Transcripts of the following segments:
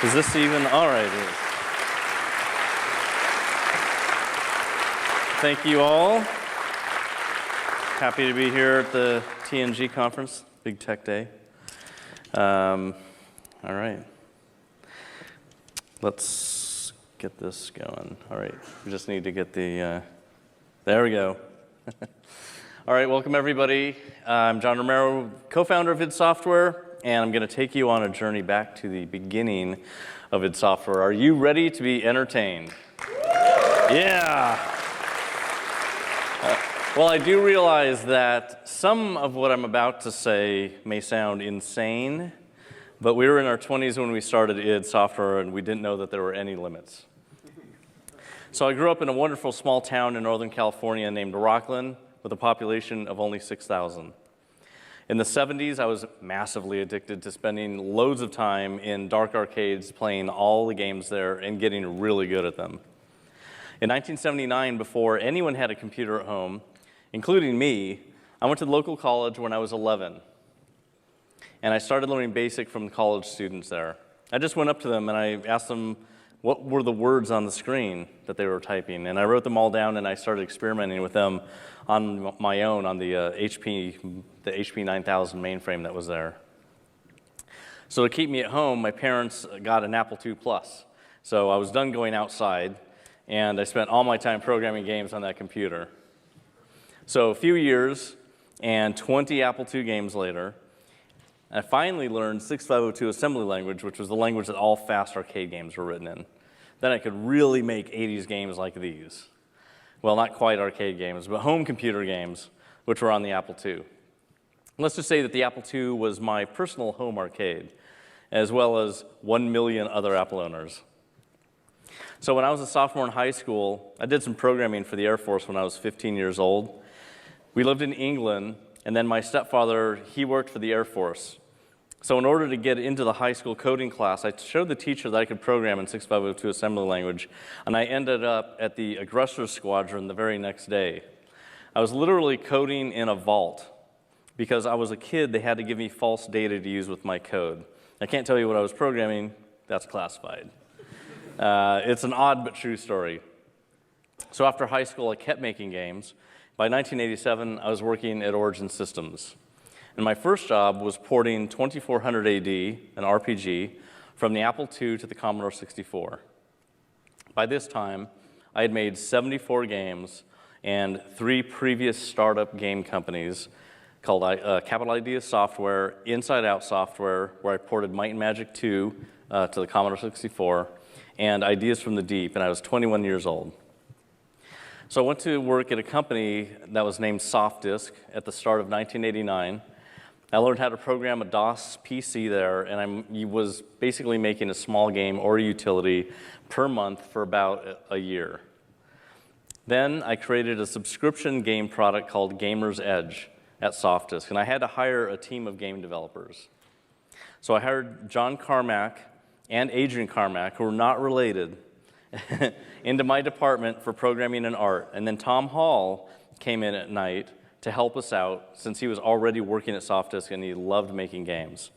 Is this even? All right, it is. Thank you all. Happy to be here at the TNG conference, Big Tech Day. All right. Let's get this going. All right, we just need to get the, there we go. All right, welcome everybody. I'm John Romero, co-founder of id Software, and I'm going to take you on a journey back to the beginning of id Software. Are you ready to be entertained? Yeah. Well, I do realize that some of what I'm about to say may sound insane, but we were in our 20s when we started id Software, and we didn't know that there were any limits. So I grew up in a wonderful small town in Northern California named Rockland with a population of only 6,000. In the 70s, I was massively addicted to spending loads of time in dark arcades playing all the games there and getting really good at them. In 1979, before anyone had a computer at home, including me, I went to the local college when I was 11. And I started learning BASIC from the college students there. I just went up to them and I asked them what were the words on the screen that they were typing. And I wrote them all down and I started experimenting with them on my own on the HP 9000 mainframe that was there. So to keep me at home, my parents got an Apple II Plus. So I was done going outside, and I spent all my time programming games on that computer. So a few years and 20 Apple II games later, I finally learned 6502 assembly language, which was the language that all fast arcade games were written in. Then I could really make 80s games like these. Well, not quite arcade games, but home computer games, which were on the Apple II. Let's just say that the Apple II was my personal home arcade, as well as 1 million other Apple owners. So when I was a sophomore in high school, I did some programming for the Air Force when I was 15 years old. We lived in England, and then my stepfather, he worked for the Air Force. So in order to get into the high school coding class, I showed the teacher that I could program in 6502 assembly language, and I ended up at the aggressor squadron the very next day. I was literally coding in a vault. Because I was a kid, they had to give me false data to use with my code. I can't tell you what I was programming. That's classified. It's an odd but true story. So after high school, I kept making games. By 1987, I was working at Origin Systems. And my first job was porting 2400 AD, an RPG, from the Apple II to the Commodore 64. By this time, I had made 74 games and 3 previous startup game companies called Capital Ideas Software, Inside Out Software, where I ported Might and Magic 2 to the Commodore 64, and Ideas from the Deep, and I was 21 years old. So I went to work at a company that was named SoftDisk at the start of 1989. I learned how to program a DOS PC there, and I was basically making a small game or a utility per month for about a year. Then I created a subscription game product called Gamer's Edge at SoftDisk, and I had to hire a team of game developers. So I hired John Carmack and Adrian Carmack, who were not related, into my department for programming and art. And then Tom Hall came in at night to help us out since he was already working at SoftDisk and he loved making games.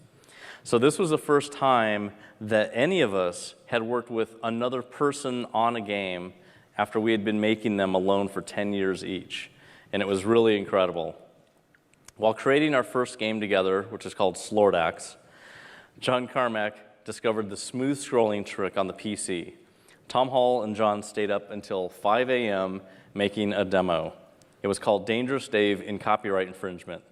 So this was the first time that any of us had worked with another person on a game after we had been making them alone for 10 years each. And it was really incredible. While creating our first game together, which is called Slordax, John Carmack discovered the smooth scrolling trick on the PC. Tom Hall and John stayed up until 5 a.m. making a demo. It was called Dangerous Dave in Copyright Infringement.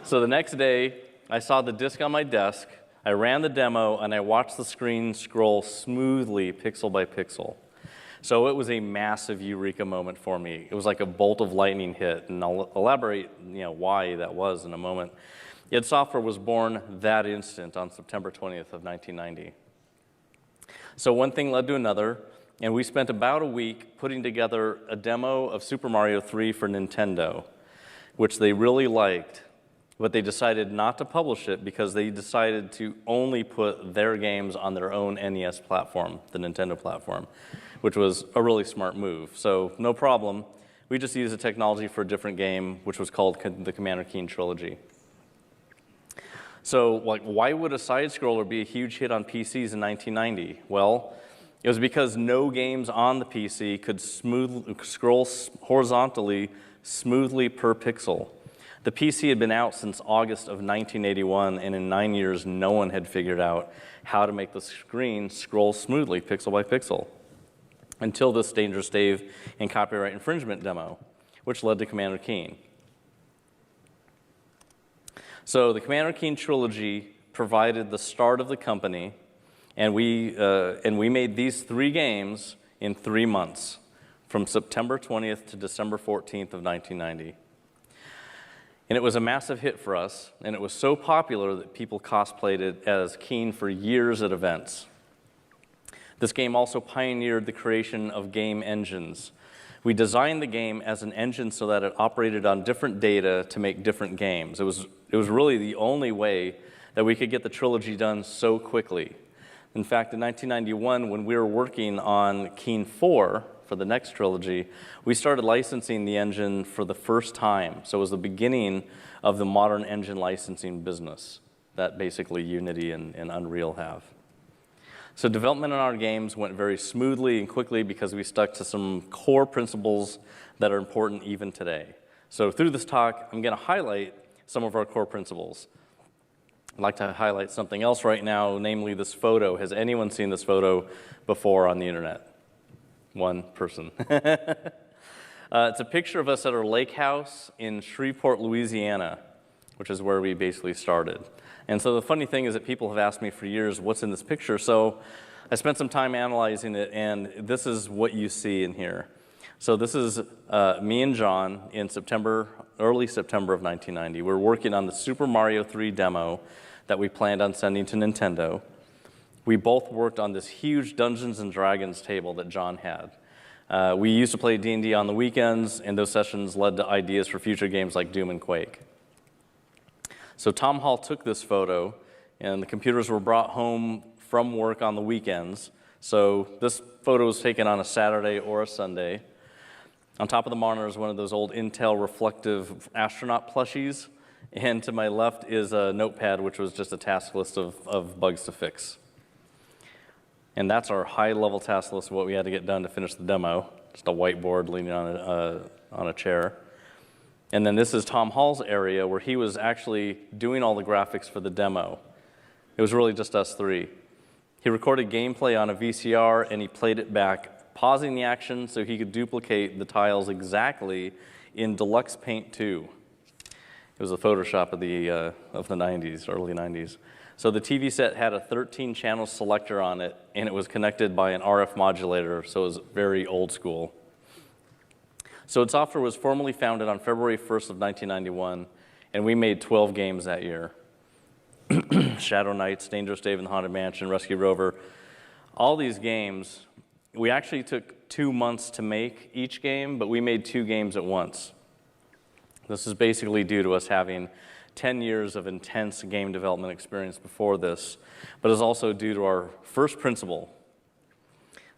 So the next day, I saw the disk on my desk, I ran the demo, and I watched the screen scroll smoothly, pixel by pixel. So it was a massive eureka moment for me. It was like a bolt of lightning hit, and I'll elaborate why that was in a moment. id Software was born that instant on September 20th of 1990. So one thing led to another, and we spent about a week putting together a demo of Super Mario 3 for Nintendo, which they really liked, but they decided not to publish it because they decided to only put their games on their own NES platform, the Nintendo platform, which was a really smart move. So no problem. We just used the technology for a different game, which was called the Commander Keen Trilogy. So like, why would a side-scroller be a huge hit on PCs in 1990? Well, it was because no games on the PC could scroll horizontally smoothly per pixel. The PC had been out since August of 1981, and in 9 years, no one had figured out how to make the screen scroll smoothly, pixel by pixel, until this Dangerous Dave and copyright infringement demo, which led to Commander Keen. So the Commander Keen trilogy provided the start of the company, and we made these 3 games in 3 months, from September 20th to December 14th of 1990. And it was a massive hit for us, and it was so popular that people cosplayed it as Keen for years at events. This game also pioneered the creation of game engines. We designed the game as an engine so that it operated on different data to make different games. It was really the only way that we could get the trilogy done so quickly. In fact, in 1991, when we were working on Keen 4 for the next trilogy, we started licensing the engine for the first time. So it was the beginning of the modern engine licensing business that basically Unity and Unreal have. So development in our games went very smoothly and quickly because we stuck to some core principles that are important even today. So through this talk, I'm going to highlight some of our core principles. I'd like to highlight something else right now, namely this photo. Has anyone seen this photo before on the internet? One person. It's a picture of us at our lake house in Shreveport, Louisiana, which is where we basically started. And so the funny thing is that people have asked me for years, what's in this picture? So I spent some time analyzing it, and this is what you see in here. So this is me and John in early September of 1990. We're working on the Super Mario 3 demo that we planned on sending to Nintendo. We both worked on this huge Dungeons & Dragons table that John had. We used to play D&D on the weekends, and those sessions led to ideas for future games like Doom and Quake. So Tom Hall took this photo, and the computers were brought home from work on the weekends. So this photo was taken on a Saturday or a Sunday. On top of the monitor is one of those old Intel reflective astronaut plushies, and to my left is a notepad, which was just a task list of bugs to fix. And that's our high-level task list of what we had to get done to finish the demo, just a whiteboard leaning on a chair. And then this is Tom Hall's area where he was actually doing all the graphics for the demo. It was really just us 3. He recorded gameplay on a VCR, and he played it back, pausing the action so he could duplicate the tiles exactly in Deluxe Paint 2. It was a Photoshop of the 90s, early 90s. So the TV set had a 13-channel selector on it, and it was connected by an RF modulator, so it was very old school. So id Software was formally founded on February 1st of 1991, and we made 12 games that year. Shadow Knights, Dangerous Dave and the Haunted Mansion, Rescue Rover. All these games, we actually took 2 months to make each game, but we made 2 games at once. This is basically due to us having 10 years of intense game development experience before this, but is also due to our first principle.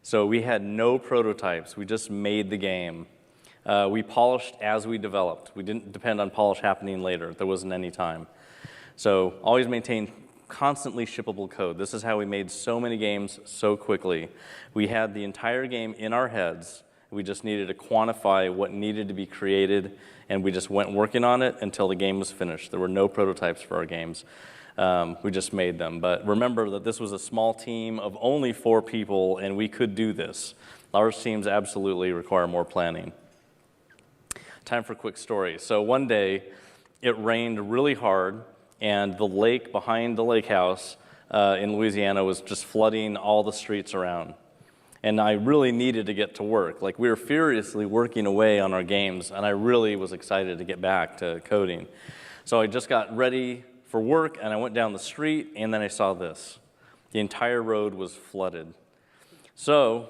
So we had no prototypes. We just made the game. We polished as we developed. We didn't depend on polish happening later. There wasn't any time. So always maintain constantly shippable code. This is how we made so many games so quickly. We had the entire game in our heads. We just needed to quantify what needed to be created, and we just went working on it until the game was finished. There were no prototypes for our games. We just made them. But remember that this was a small team of only 4 people, and we could do this. Large teams absolutely require more planning. Time for a quick story. So one day, it rained really hard, and the lake behind the lake house in Louisiana was just flooding all the streets around. And I really needed to get to work. Like, we were furiously working away on our games, and I really was excited to get back to coding. So I just got ready for work, and I went down the street, and then I saw this. The entire road was flooded. So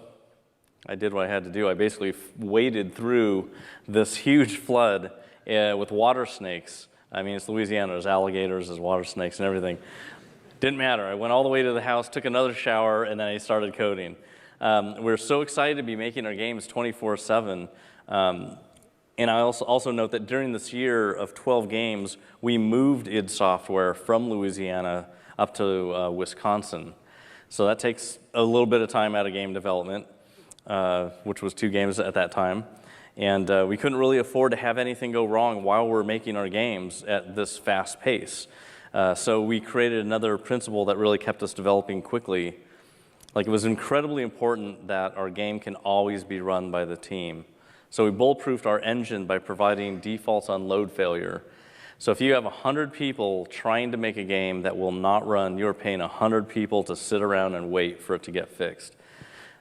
I did what I had to do. I basically waded through this huge flood with water snakes. I mean, it's Louisiana. There's alligators, there's water snakes, and everything. Didn't matter. I went all the way to the house, took another shower, and then I started coding. We're so excited to be making our games 24/7. And I also note that during this year of 12 games, we moved id Software from Louisiana up to Wisconsin. So that takes a little bit of time out of game development, which was 2 games at that time. And we couldn't really afford to have anything go wrong while we're making our games at this fast pace. So we created another principle that really kept us developing quickly. Like, it was incredibly important that our game can always be run by the team. So we bulletproofed our engine by providing defaults on load failure. So if you have 100 people trying to make a game that will not run, you're paying 100 people to sit around and wait for it to get fixed.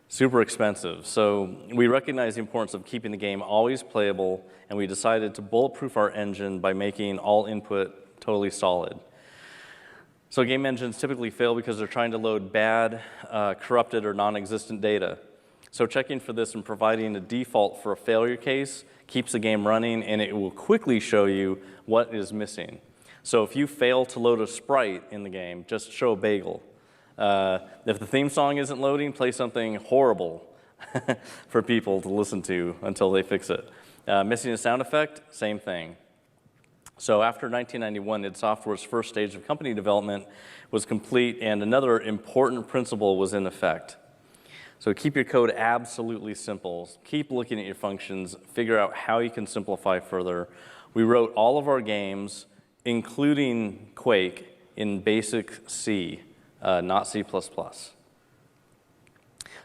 Super expensive. So we recognized the importance of keeping the game always playable, and we decided to bulletproof our engine by making all input totally solid. So game engines typically fail because they're trying to load bad, corrupted, or non-existent data. So checking for this and providing a default for a failure case keeps the game running, and it will quickly show you what is missing. So if you fail to load a sprite in the game, just show a bagel. If the theme song isn't loading, play something horrible for people to listen to until they fix it. Missing a sound effect, same thing. So after 1991, id Software's first stage of company development was complete, and another important principle was in effect. So keep your code absolutely simple. Keep looking at your functions. Figure out how you can simplify further. We wrote all of our games, including Quake, in basic C, not C++.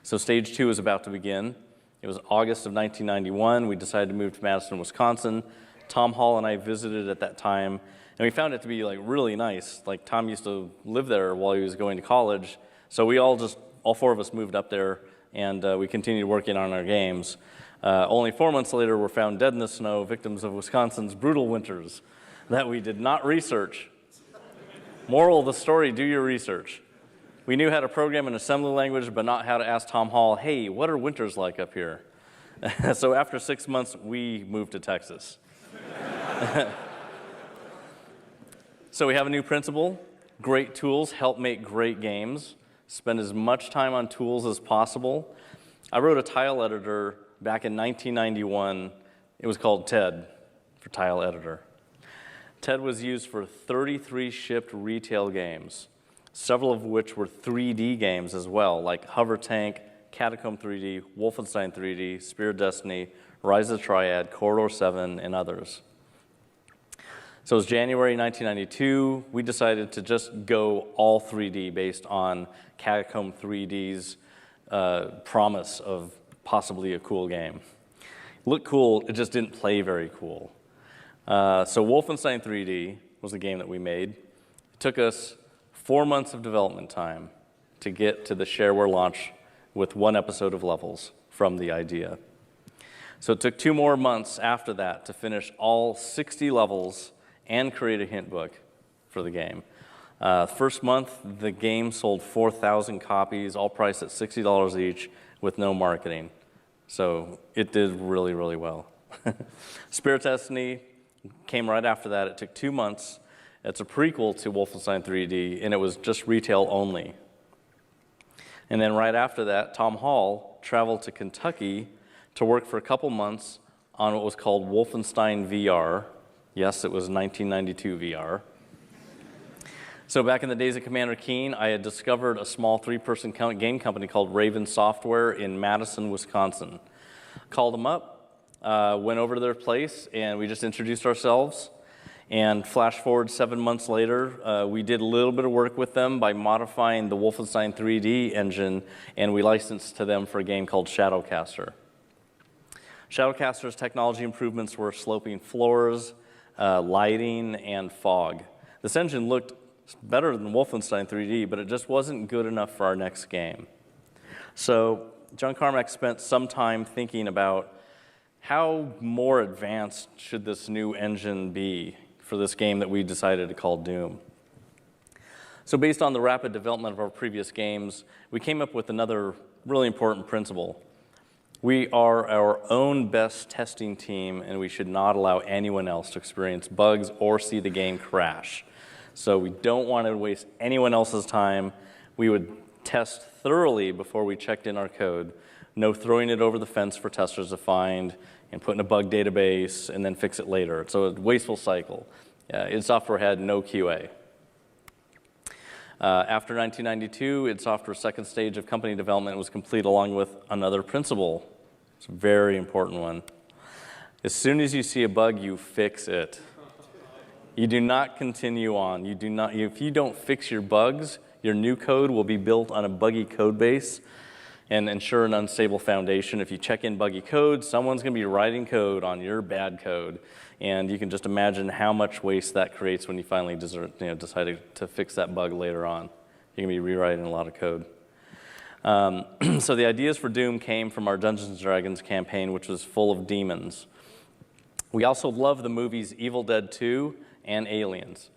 So stage 2 is about to begin. It was August of 1991. We decided to move to Madison, Wisconsin. Tom Hall and I visited at that time, and we found it to be like really nice. Like, Tom used to live there while he was going to college, so we all 4 of us moved up there, and we continued working on our games. Only 4 months later, we're found dead in the snow, victims of Wisconsin's brutal winters that we did not research. Moral of the story, do your research. We knew how to program an assembly language, but not how to ask Tom Hall, hey, what are winters like up here? So after 6 months, we moved to Texas. So we have a new principle. Great tools help make great games. Spend as much time on tools as possible. I wrote a tile editor back in 1991. It was called TED for Tile Editor. TED was used for 33 shipped retail games, several of which were 3D games as well, like Hover Tank, Catacomb 3D, Wolfenstein 3D, Spear of Destiny, Rise of the Triad, Corridor 7, and others. So it was January 1992. We decided to just go all 3D based on Catacomb 3D's promise of possibly a cool game. Looked cool, it just didn't play very cool. So Wolfenstein 3D was the game that we made. It took us 4 months of development time to get to the shareware launch with 1 episode of levels from the idea. So it took 2 more months after that to finish all 60 levels and create a hint book for the game. First month, the game sold 4,000 copies, all priced at $60 each with no marketing. So it did really, really well. Spear of Destiny came right after that. It took 2 months. It's a prequel to Wolfenstein 3D, and it was just retail only. And then right after that, Tom Hall traveled to Kentucky to work for a couple months on what was called Wolfenstein VR. Yes, it was 1992 VR. So back in the days of Commander Keen, I had discovered a small 3-person game company called Raven Software in Madison, Wisconsin. Called them up, went over to their place, and we just introduced ourselves. And flash forward 7 months later, we did a little bit of work with them by modifying the Wolfenstein 3D engine, and we licensed to them for a game called Shadowcaster. Shadowcaster's technology improvements were sloping floors, lighting, and fog. This engine looked better than Wolfenstein 3D, but it just wasn't good enough for our next game. So John Carmack spent some time thinking about how more advanced should this new engine be for this game that we decided to call Doom. So based on the rapid development of our previous games, we came up with another really important principle. We are our own best testing team, and we should not allow anyone else to experience bugs or see the game crash. So we don't want to waste anyone else's time. We would test thoroughly before we checked in our code. No throwing it over the fence for testers to find. and put in a bug database and then fix it later. It's a wasteful cycle. id Software had no QA. After 1992, id Software's second stage of company development was complete along with another principle. It's a very important one. As soon as you see a bug, you fix it. You do not continue on. If you don't fix your bugs, your new code will be built on a buggy code base and ensure an unstable foundation. If you check in buggy code, someone's going to be writing code on your bad code. And you can just imagine how much waste that creates when you finally decide to fix that bug later on. You're going to be rewriting a lot of code. So the ideas for Doom came from our Dungeons & Dragons campaign, which was full of demons. We also love the movies Evil Dead 2 and Aliens.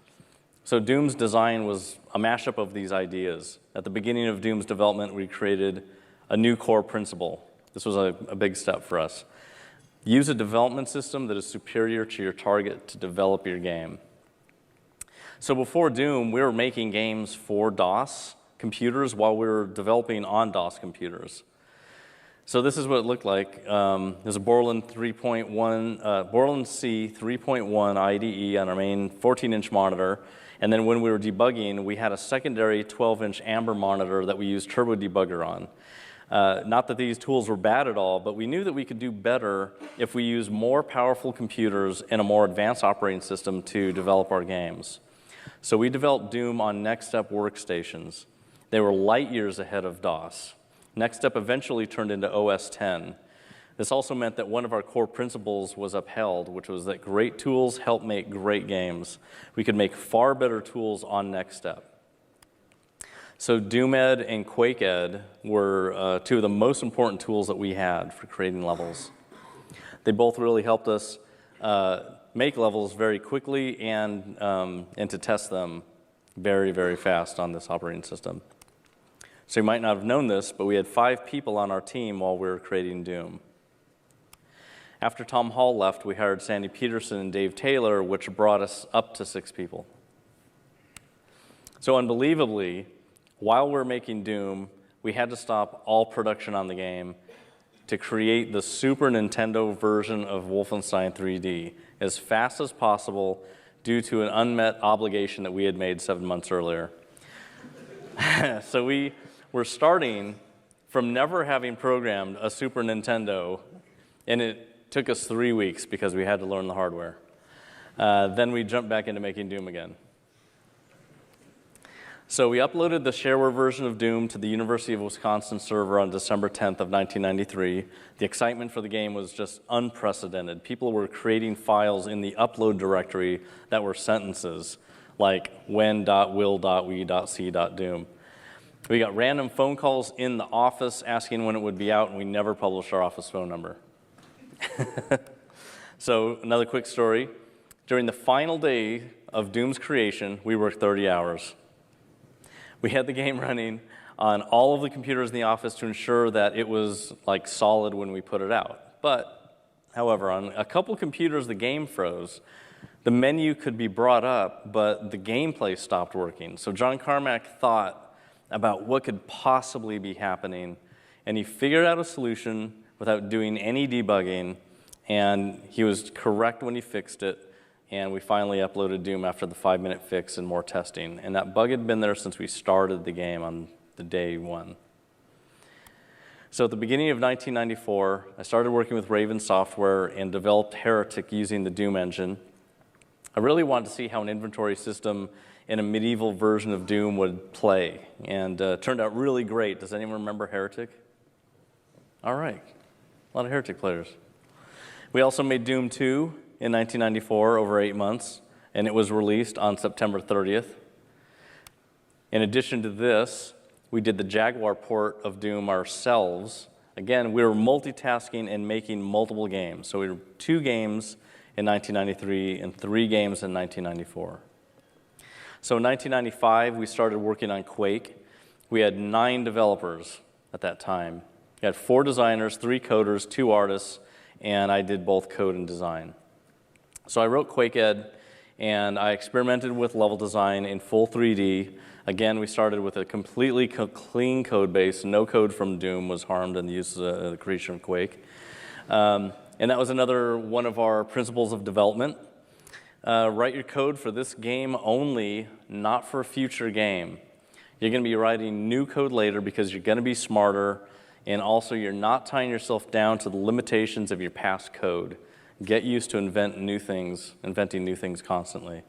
So Doom's design was a mashup of these ideas. At the beginning of Doom's development, we created a new core principle. This was a big step for us. Use a development system that is superior to your target to develop your game. So before Doom, we were making games for DOS computers while we were developing on DOS computers. So this is what it looked like. There's a Borland C 3.1 IDE on our main 14-inch monitor. And then when we were debugging, we had a secondary 12-inch Amber monitor that we used Turbo Debugger on. Not that these tools were bad at all, but we knew that we could do better if we used more powerful computers and a more advanced operating system to develop our games. So we developed Doom on Next Step workstations. They were light years ahead of DOS. Next Step eventually turned into OS 10. This also meant that one of our core principles was upheld, which was that great tools help make great games. We could make far better tools on Next Step. So DoomEd and QuakeEd were two of the most important tools that we had for creating levels. They both really helped us make levels very quickly and to test them very, very fast on this operating system. So you might not have known this, but we had 5 people on our team while we were creating Doom. After Tom Hall left, we hired Sandy Peterson and Dave Taylor, which brought us up to 6 people. So unbelievably, while we're making Doom, we had to stop all production on the game to create the Super Nintendo version of Wolfenstein 3D as fast as possible due to an unmet obligation that we had made 7 months earlier. So we were starting from never having programmed a Super Nintendo, and it took us 3 weeks because we had to learn the hardware. Then we jumped back into making Doom again. So we uploaded the shareware version of Doom to the University of Wisconsin server on December 10th of 1993. The excitement for the game was just unprecedented. People were creating files in the upload directory that were sentences, like when.will.we.c.doom. We got random phone calls in the office asking when it would be out, and we never published our office phone number. So another quick story. During the final day of Doom's creation, we worked 30 hours. We had the game running on all of the computers in the office to ensure that it was like solid when we put it out. But, however, on a couple computers, the game froze. The menu could be brought up, but the gameplay stopped working. So John Carmack thought about what could possibly be happening, and he figured out a solution without doing any debugging, and he was correct when he fixed it. And we finally uploaded Doom after the 5-minute fix and more testing. And that bug had been there since we started the game on the day 1. So at the beginning of 1994, I started working with Raven Software and developed Heretic using the Doom engine. I really wanted to see how an inventory system in a medieval version of Doom would play. And it turned out really great. Does anyone remember Heretic? All right. A lot of Heretic players. We also made Doom 2 in 1994, over 8 months, and it was released on September 30th. In addition to this, we did the Jaguar port of Doom ourselves. Again, we were multitasking and making multiple games. So we were 2 games in 1993 and 3 games in 1994. So in 1995, we started working on Quake. We had 9 developers at that time. We had 4 designers, 3 coders, 2 artists, and I did both code and design. So I wrote QuakeEd, and I experimented with level design in full 3D. Again, we started with a completely clean code base. No code from Doom was harmed in the use of the creation of Quake. And And that was another one of our principles of development. Write your code for this game only, not for a future game. You're going to be writing new code later because you're going to be smarter, and also you're not tying yourself down to the limitations of your past code. Get used to inventing new things constantly.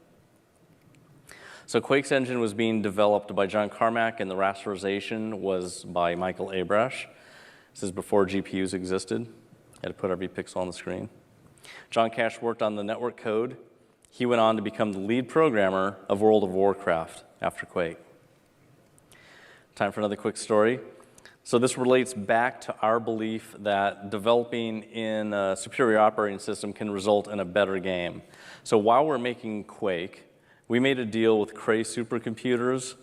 So Quake's engine was being developed by John Carmack, and the rasterization was by Michael Abrash. This is before GPUs existed. I had to put every pixel on the screen. John Cash worked on the network code. He went on to become the lead programmer of World of Warcraft after Quake. Time for another quick story. So this relates back to our belief that developing in a superior operating system can result in a better game. So while we're making Quake, we made a deal with Cray supercomputers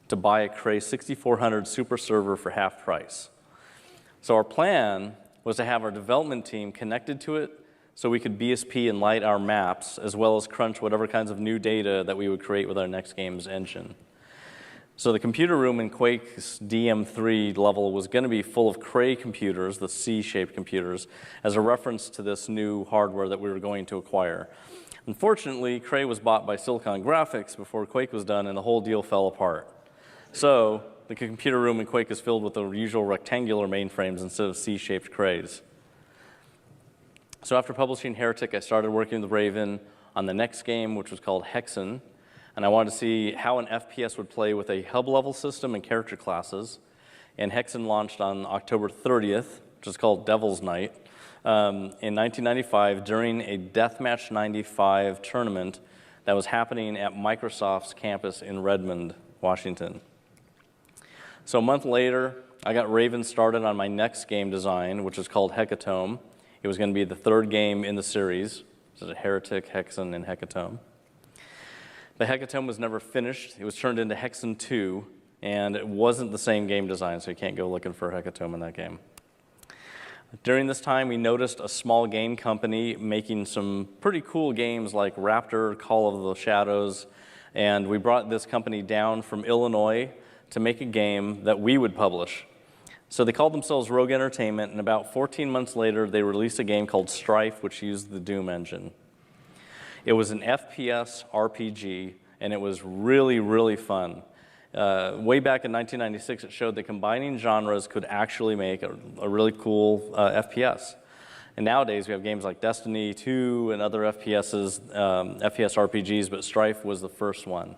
to buy a Cray 6400 super server for half price. So our plan was to have our development team connected to it so we could BSP and light our maps, as well as crunch whatever kinds of new data that we would create with our next game's engine. So the computer room in Quake's DM3 level was going to be full of Cray computers, the C-shaped computers, as a reference to this new hardware that we were going to acquire. Unfortunately, Cray was bought by Silicon Graphics before Quake was done, and the whole deal fell apart. So the computer room in Quake is filled with the usual rectangular mainframes instead of C-shaped Crays. So after publishing Heretic, I started working with Raven on the next game, which was called Hexen. And I wanted to see how an FPS would play with a hub-level system and character classes. And Hexen launched on October 30th, which is called Devil's Night, in 1995 during a Deathmatch 95 tournament that was happening at Microsoft's campus in Redmond, Washington. So a month later, I got Raven started on my next game design, which is called Hecatome. It was going to be the third game in the series. So Heretic, Hexen, and Hecatome. The Hecatome was never finished. It was turned into Hexen 2, and it wasn't the same game design, so you can't go looking for Hecatome in that game. During this time, we noticed a small game company making some pretty cool games like Raptor, Call of the Shadows, and we brought this company down from Illinois to make a game that we would publish. So they called themselves Rogue Entertainment, and about 14 months later, they released a game called Strife, which used the DOOM engine. It was an FPS RPG, and it was really, really fun. Way back in 1996, it showed that combining genres could actually make a really cool FPS. And nowadays, we have games like Destiny 2 and other FPS RPGs, but Strife was the first one.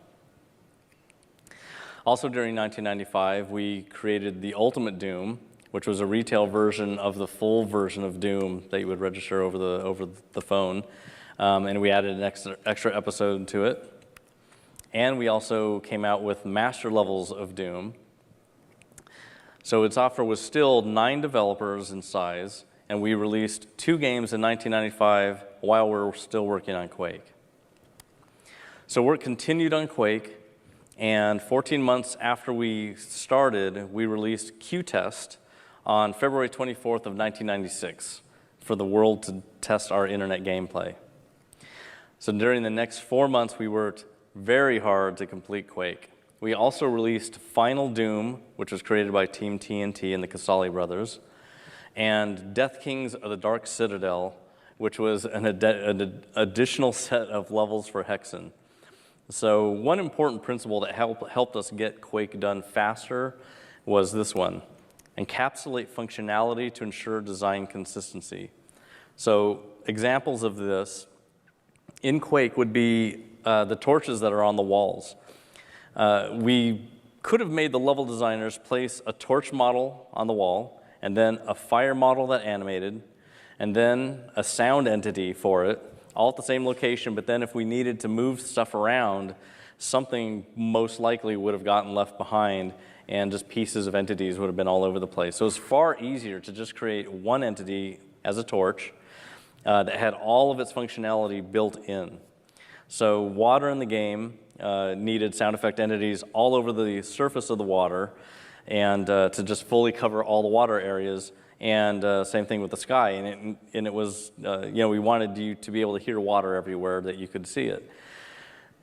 Also during 1995, we created the Ultimate Doom, which was a retail version of the full version of Doom that you would register over the phone. And we added an extra episode to it. And we also came out with master levels of Doom. So its software was still 9 developers in size, and we released 2 games in 1995 while we were still working on Quake. So work continued on Quake, and 14 months after we started, we released Q-Test on February 24th of 1996 for the world to test our internet gameplay. So during the next 4 months, we worked very hard to complete Quake. We also released Final Doom, which was created by Team TNT and the Casali brothers, and Death Kings of the Dark Citadel, which was an additional set of levels for Hexen. So one important principle that helped us get Quake done faster was this one: encapsulate functionality to ensure design consistency. So examples of this in Quake would be the torches that are on the walls. We could have made the level designers place a torch model on the wall, and then a fire model that animated, and then a sound entity for it, all at the same location, but then if we needed to move stuff around, something most likely would have gotten left behind, and just pieces of entities would have been all over the place. So it's far easier to just create one entity as a torch that had all of its functionality built in. So water in the game needed sound effect entities all over the surface of the water, and to just fully cover all the water areas. And same thing with the sky. And it was, we wanted you to be able to hear water everywhere that you could see it.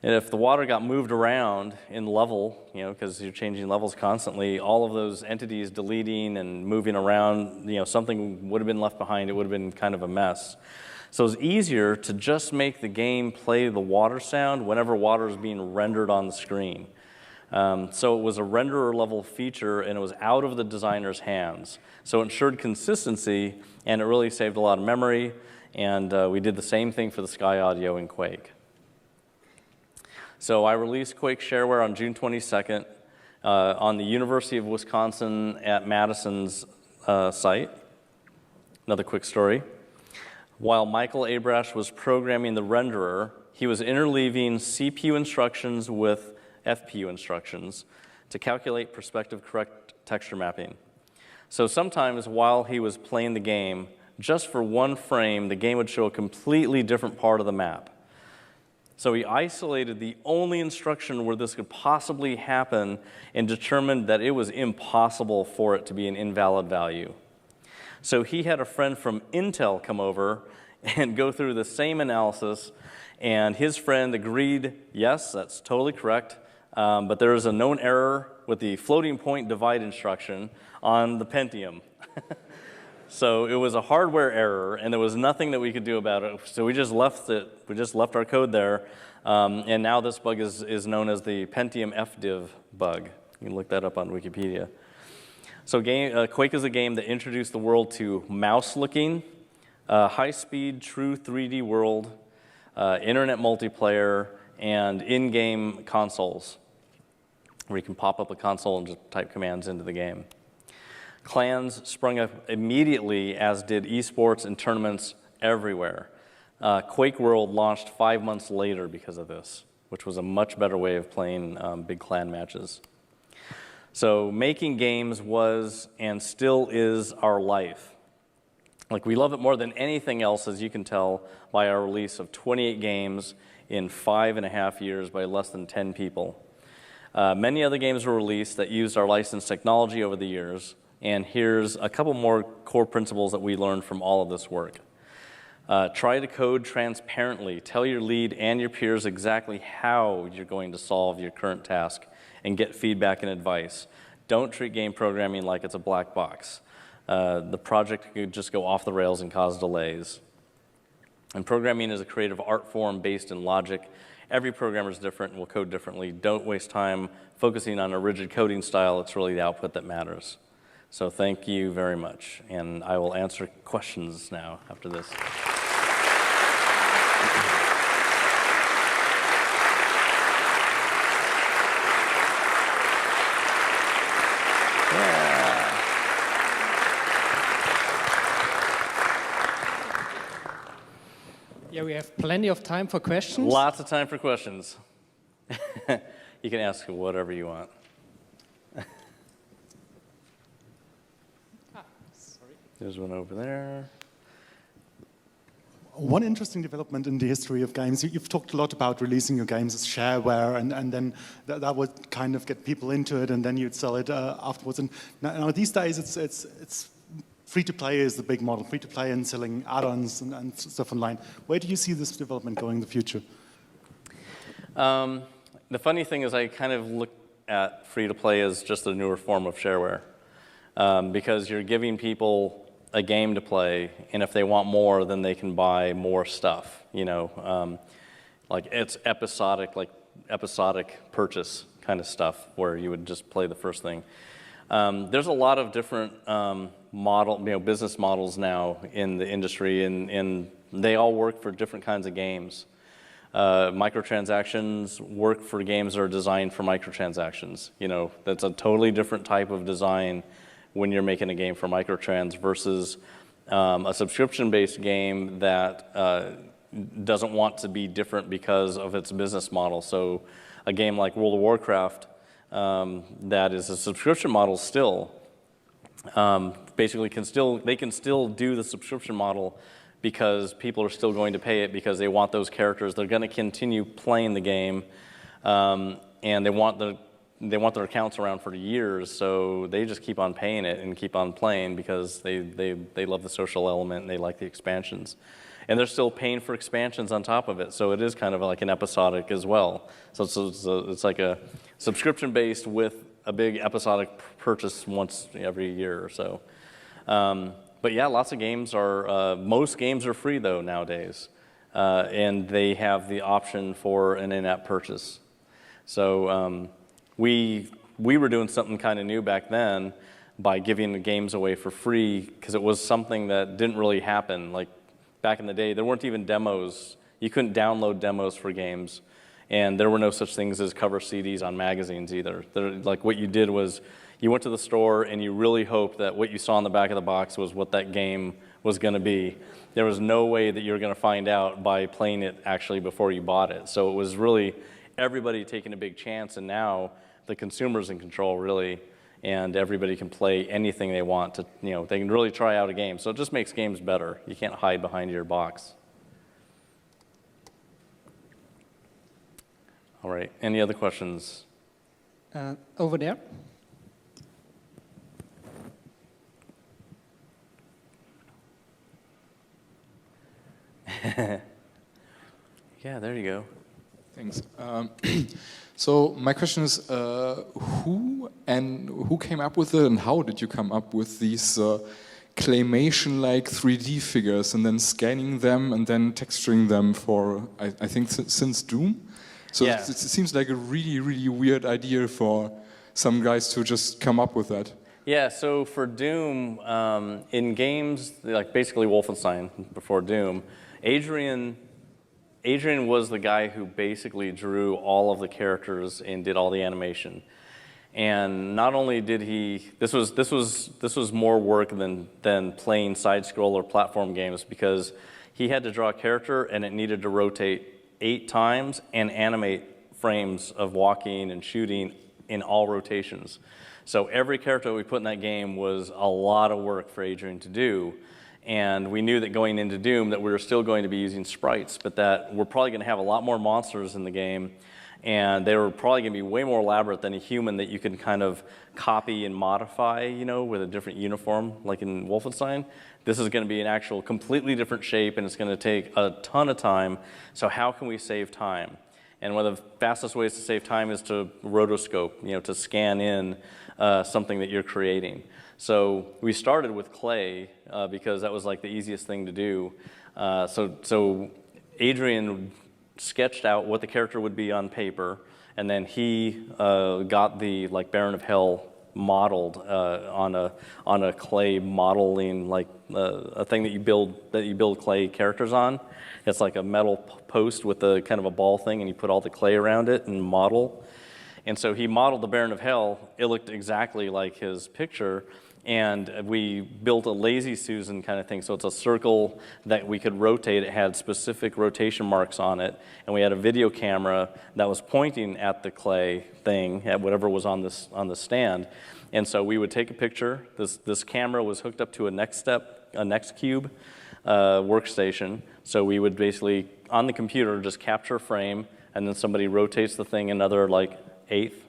And if the water got moved around in level, because you're changing levels constantly, all of those entities deleting and moving around, something would have been left behind. It would have been kind of a mess. So it's easier to just make the game play the water sound whenever water is being rendered on the screen. So it was a renderer level feature, and it was out of the designer's hands. So it ensured consistency, and it really saved a lot of memory. And we did the same thing for the Sky Audio in Quake. So I released Quake Shareware on June 22nd on the University of Wisconsin at Madison's site. Another quick story. While Michael Abrash was programming the renderer, he was interleaving CPU instructions with FPU instructions to calculate perspective correct texture mapping. So sometimes while he was playing the game, just for one frame, the game would show a completely different part of the map. So he isolated the only instruction where this could possibly happen and determined that it was impossible for it to be an invalid value. So he had a friend from Intel come over and go through the same analysis, and his friend agreed, yes, that's totally correct, but there is a known error with the floating point divide instruction on the Pentium. So it was a hardware error, and there was nothing that we could do about it. So we just left it. We just left our code there, and now this bug is known as the Pentium FDiv bug. You can look that up on Wikipedia. So Quake is a game that introduced the world to mouse-looking, high-speed, true 3D world, internet multiplayer, and in-game consoles, where you can pop up a console and just type commands into the game. Clans sprung up immediately, as did eSports and tournaments everywhere. Quake World launched 5 months later because of this, which was a much better way of playing big clan matches. So making games was and still is our life. We love it more than anything else, as you can tell by our release of 28 games in 5.5 years by less than 10 people. Many other games were released that used our licensed technology over the years. And here's a couple more core principles that we learned from all of this work. Try to code transparently. Tell your lead and your peers exactly how you're going to solve your current task and get feedback and advice. Don't treat game programming like it's a black box. The project could just go off the rails and cause delays. And programming is a creative art form based in logic. Every programmer is different and will code differently. Don't waste time focusing on a rigid coding style. It's really the output that matters. So thank you very much, and I will answer questions now after this. Yeah, we have plenty of time for questions. Lots of time for questions. You can ask whatever you want. There's one over there. One interesting development in the history of games, you've talked a lot about releasing your games as shareware, and then that would kind of get people into it, and then you'd sell it afterwards. And now these days, it's free-to-play is the big model, free-to-play and selling add-ons and stuff online. Where do you see this development going in the future? The funny thing is I kind of look at free-to-play as just a newer form of shareware, because you're giving people a game to play, and if they want more, then they can buy more stuff. It's episodic purchase kind of stuff where you would just play the first thing. There's a lot of different business models now in the industry, and they all work for different kinds of games. Microtransactions work for games that are designed for microtransactions. That's a totally different type of design when you're making a game for microtrans versus a subscription-based game that doesn't want to be different because of its business model. So a game like World of Warcraft that is a subscription model still, basically they can still do the subscription model because people are still going to pay it because they want those characters. They're going to continue playing the game, and they want their accounts around for years, so they just keep on paying it and keep on playing because they love the social element and they like the expansions. And they're still paying for expansions on top of it, so it is kind of like an episodic as well. So it's like a subscription-based with a big episodic purchase once every year or so. But yeah, lots of games are, most games are free though nowadays. And they have the option for an in-app purchase. So we were doing something kind of new back then by giving the games away for free, because it was something that didn't really happen. Like back in the day, there weren't even demos. You couldn't download demos for games. And there were no such things as cover CDs on magazines either. Like what you did was you went to the store and you really hoped that what you saw on the back of the box was what that game was going to be. There was no way that you were going to find out by playing it actually before you bought it. So it was really everybody taking a big chance, and now the consumer's in control really, and everybody can play anything they want to, they can really try out a game. So it just makes games better. You can't hide behind your box. All right, any other questions? Over there. Yeah, there you go. Thanks. So my question is, who came up with it, and how did you come up with these claymation-like 3D figures, and then scanning them and then texturing them for, I think, since Doom? So yeah. It seems like a really, really weird idea for some guys to just come up with that. Yeah, so for Doom, in games, like basically Wolfenstein before Doom, Adrian was the guy who basically drew all of the characters and did all the animation. And not only did he, this was more work than playing side-scroller platform games, because he had to draw a character and it needed to rotate 8 times and animate frames of walking and shooting in all rotations. So every character we put in that game was a lot of work for Adrian to do. And we knew that going into Doom that we were still going to be using sprites, but that we're probably going to have a lot more monsters in the game, and they were probably going to be way more elaborate than a human that you can kind of copy and modify, with a different uniform, like in Wolfenstein. This is going to be an actual completely different shape, and it's going to take a ton of time. So how can we save time? And one of the fastest ways to save time is to rotoscope, to scan in something that you're creating. So we started with clay because that was like the easiest thing to do. So Adrian sketched out what the character would be on paper, and then he got the Baron of Hell modeled on a clay modeling, a thing that you build clay characters on. It's like a metal post with a kind of a ball thing, and you put all the clay around it and model. And so he modeled the Baron of Hell. It looked exactly like his picture. And we built a lazy Susan kind of thing. So it's a circle that we could rotate. It had specific rotation marks on it. And we had a video camera that was pointing at the clay thing, at whatever was on the stand. And so we would take a picture. This camera was hooked up to a Nextcube workstation. So we would basically, on the computer, just capture a frame, and then somebody rotates the thing another eighth,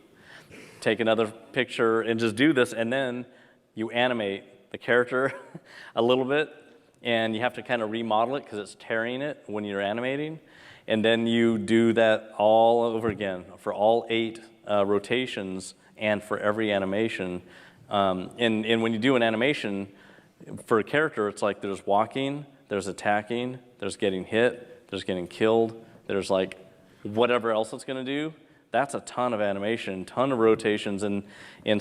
take another picture, and just do this. And then you animate the character a little bit, and you have to kind of remodel it because it's tearing it when you're animating. And then you do that all over again for all 8 rotations and for every animation. And when you do an animation for a character, it's like there's walking, there's attacking, there's getting hit, there's getting killed, there's whatever else it's going to do. That's a ton of animation, ton of rotations, and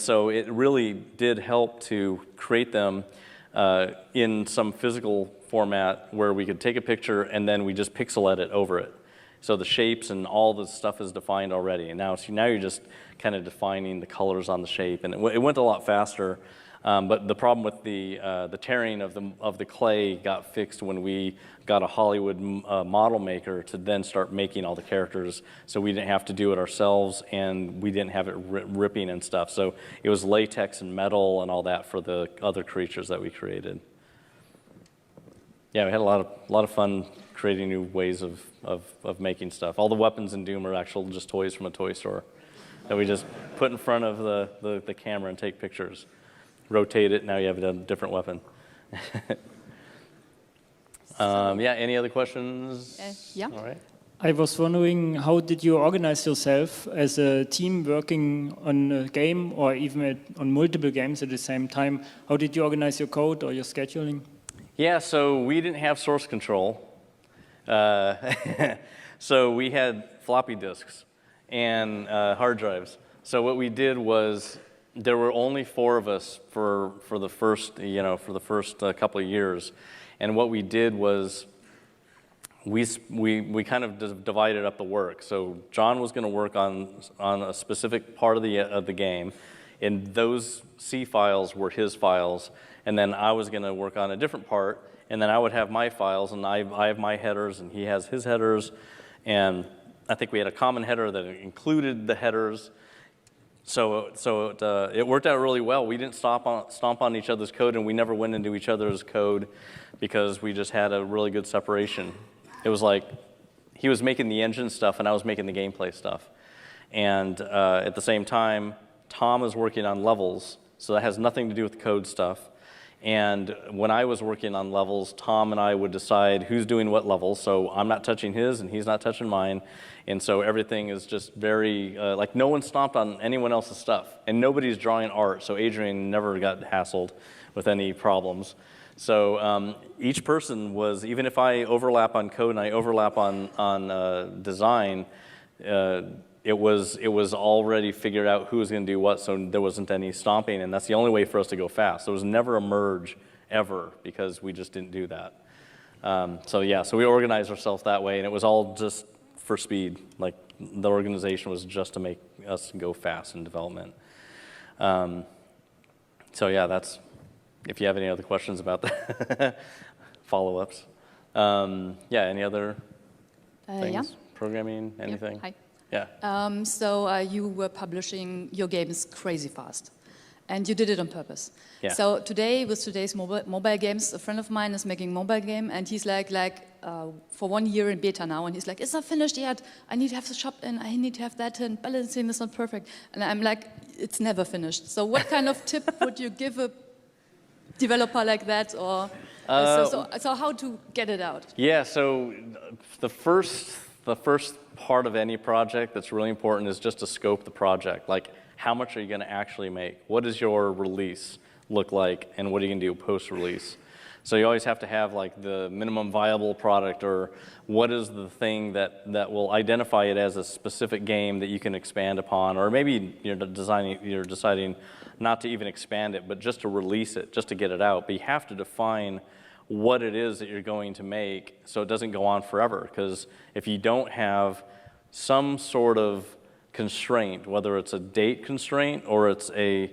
so it really did help to create them in some physical format where we could take a picture and then we just pixel edit over it. So the shapes and all the stuff is defined already, and now you're just kind of defining the colors on the shape, and it went a lot faster. But the problem with the tearing of the clay got fixed when we got a Hollywood model maker to then start making all the characters, so we didn't have to do it ourselves, and we didn't have it ripping and stuff. So it was latex and metal and all that for the other creatures that we created. Yeah, we had a lot of fun creating new ways of making stuff. All the weapons in Doom are actual just toys from a toy store that we just put in front of the camera and take pictures. Rotate it, now you have a different weapon. Yeah, any other questions? Yeah. All right. I was wondering, how did you organize yourself as a team working on a game or even on multiple games at the same time? How did you organize your code or your scheduling? Yeah, so we didn't have source control. So we had floppy disks and hard drives. So what we did was, there were only 4 of us for the first couple of years, and what we did was we kind of divided up the work. So John was going to work on a specific part of the game, and those C files were his files, and then I was going to work on a different part, and then I would have my files, and I have my headers, and he has his headers, and I think we had a common header that included the headers. So it worked out really well. We didn't stomp on each other's code, and we never went into each other's code because we just had a really good separation. It was like he was making the engine stuff, and I was making the gameplay stuff. And at the same time, Tom is working on levels, so that has nothing to do with the code stuff. And when I was working on levels, Tom and I would decide who's doing what levels. So I'm not touching his, and he's not touching mine. And so everything is just very, like no one stomped on anyone else's stuff. And nobody's drawing art, so Adrian never got hassled with any problems. So each person was, even if I overlap on code and I overlap on design, it was already figured out who was going to do what, so there wasn't any stomping, and that's the only way for us to go fast. There was never a merge ever because we just didn't do that. So we organized ourselves that way, and it was all just for speed. Like the organization was just to make us go fast in development. So yeah, that's, if you have any other questions about that, follow-ups. Yeah, any other things? Yeah. Programming, anything? Yep. Hi. Yeah. So you were publishing your games crazy fast, and you did it on purpose. Yeah. So today, with today's mobile games, a friend of mine is making a mobile game, and he's like for 1 year in beta now, and he's like, it's not finished yet. I need to have the shop in, I need to have that in, balancing is not perfect. And I'm like, it's never finished. So what kind of tip would you give a developer like that, or so how to get it out? Yeah, so the first part of any project that's really important is just to scope the project. Like, how much are you going to actually make? What does your release look like, and what are you going to do post-release? So you always have to have like the minimum viable product, or what is the thing that will identify it as a specific game that you can expand upon, or maybe you're deciding not to even expand it, but just to release it, just to get it out. But you have to define what it is that you're going to make so it doesn't go on forever. Because if you don't have some sort of constraint, whether it's a date constraint or it's a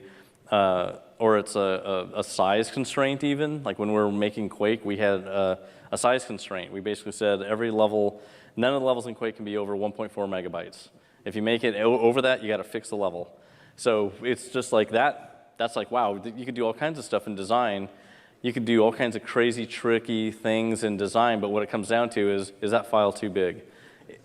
size constraint even, like when we were making Quake, we had a size constraint. We basically said every level, none of the levels in Quake can be over 1.4 megabytes. If you make it over that, you got to fix the level. So it's just like that. That's like, wow, you could do all kinds of stuff in design. You could do all kinds of crazy, tricky things in design, but what it comes down to is that file too big?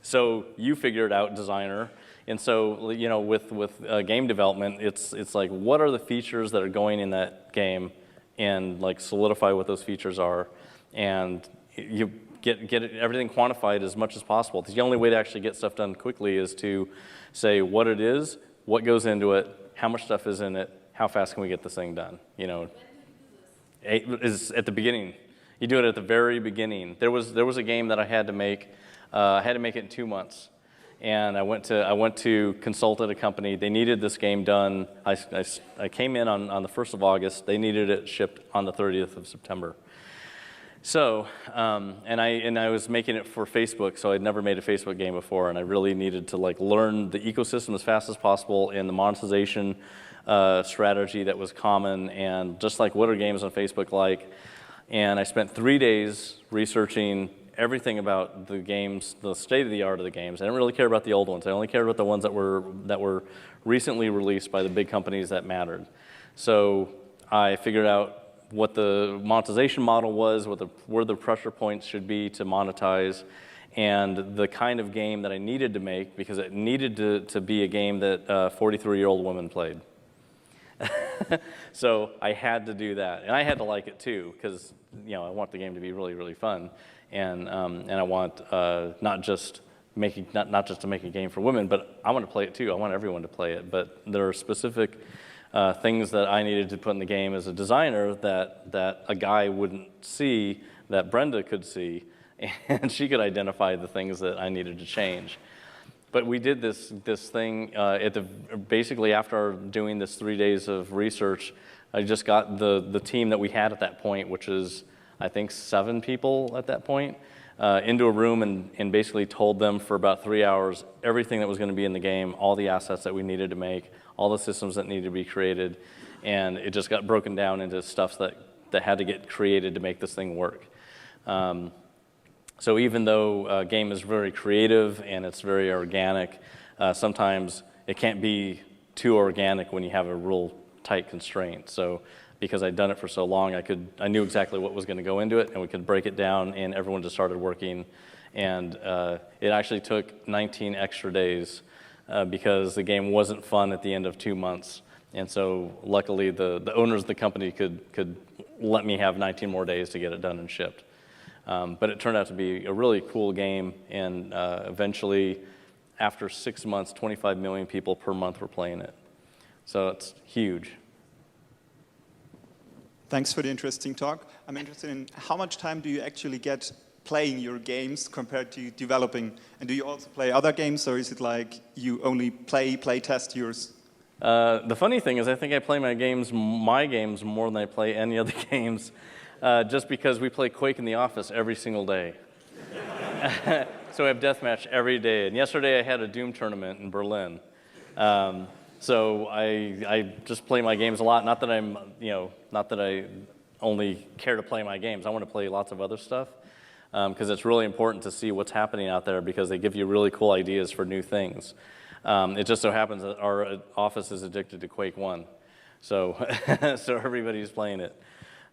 So you figure it out, designer. And so, you know, with game development, it's like, what are the features that are going in that game, and like solidify what those features are, and you get everything quantified as much as possible. The only way to actually get stuff done quickly is to say what it is, what goes into it, how much stuff is in it, how fast can we get this thing done, you know. Is at the beginning. You do it at the very beginning. There was a game that I had to make. I had to make it in 2 months, and I went to consult at a company. They needed this game done. I came in on the 1st of August. They needed it shipped on the 30th of September. So, and I was making it for Facebook, so I'd never made a Facebook game before, and I really needed to like learn the ecosystem as fast as possible and the monetization strategy that was common, and just like what are games on Facebook like. And I spent 3 days researching everything about the games, the state of the art of the games. I didn't really care about the old ones. I only cared about the ones that were recently released by the big companies that mattered. So I figured out what the monetization model was, where the pressure points should be to monetize, and the kind of game that I needed to make, because it needed to be a game that 43-year-old women played. So I had to do that, and I had to like it too, because I want the game to be really, really fun, and I want not just to make a game for women, but I want to play it too. I want everyone to play it. But there are specific things that I needed to put in the game as a designer that a guy wouldn't see, that Brenda could see, and she could identify the things that I needed to change. But we did this thing basically after doing this 3 days of research. I just got the team that we had at that point, which is I think 7 people at that point, into a room and basically told them for about 3 hours everything that was going to be in the game, all the assets that we needed to make, all the systems that needed to be created, and it just got broken down into stuff that had to get created to make this thing work. So even though a game is very creative and it's very organic, sometimes it can't be too organic when you have a real tight constraint. So because I'd done it for so long, I knew exactly what was going to go into it, and we could break it down, and everyone just started working. And it actually took 19 extra days because the game wasn't fun at the end of 2 months. And so luckily the owners of the company could let me have 19 more days to get it done and shipped. But it turned out to be a really cool game, and eventually, after 6 months, 25 million people per month were playing it. So it's huge. Thanks for the interesting talk. I'm interested in how much time do you actually get playing your games compared to developing? And do you also play other games, or is it like you only play test yours? The funny thing is I think I play my games more than I play any other games. Just because we play Quake in the office every single day. So we have deathmatch every day. And yesterday I had a Doom tournament in Berlin. So I just play my games a lot. Not that I only care to play my games. I want to play lots of other stuff because it's really important to see what's happening out there because they give you really cool ideas for new things. It just so happens that our office is addicted to Quake 1. So everybody's playing it.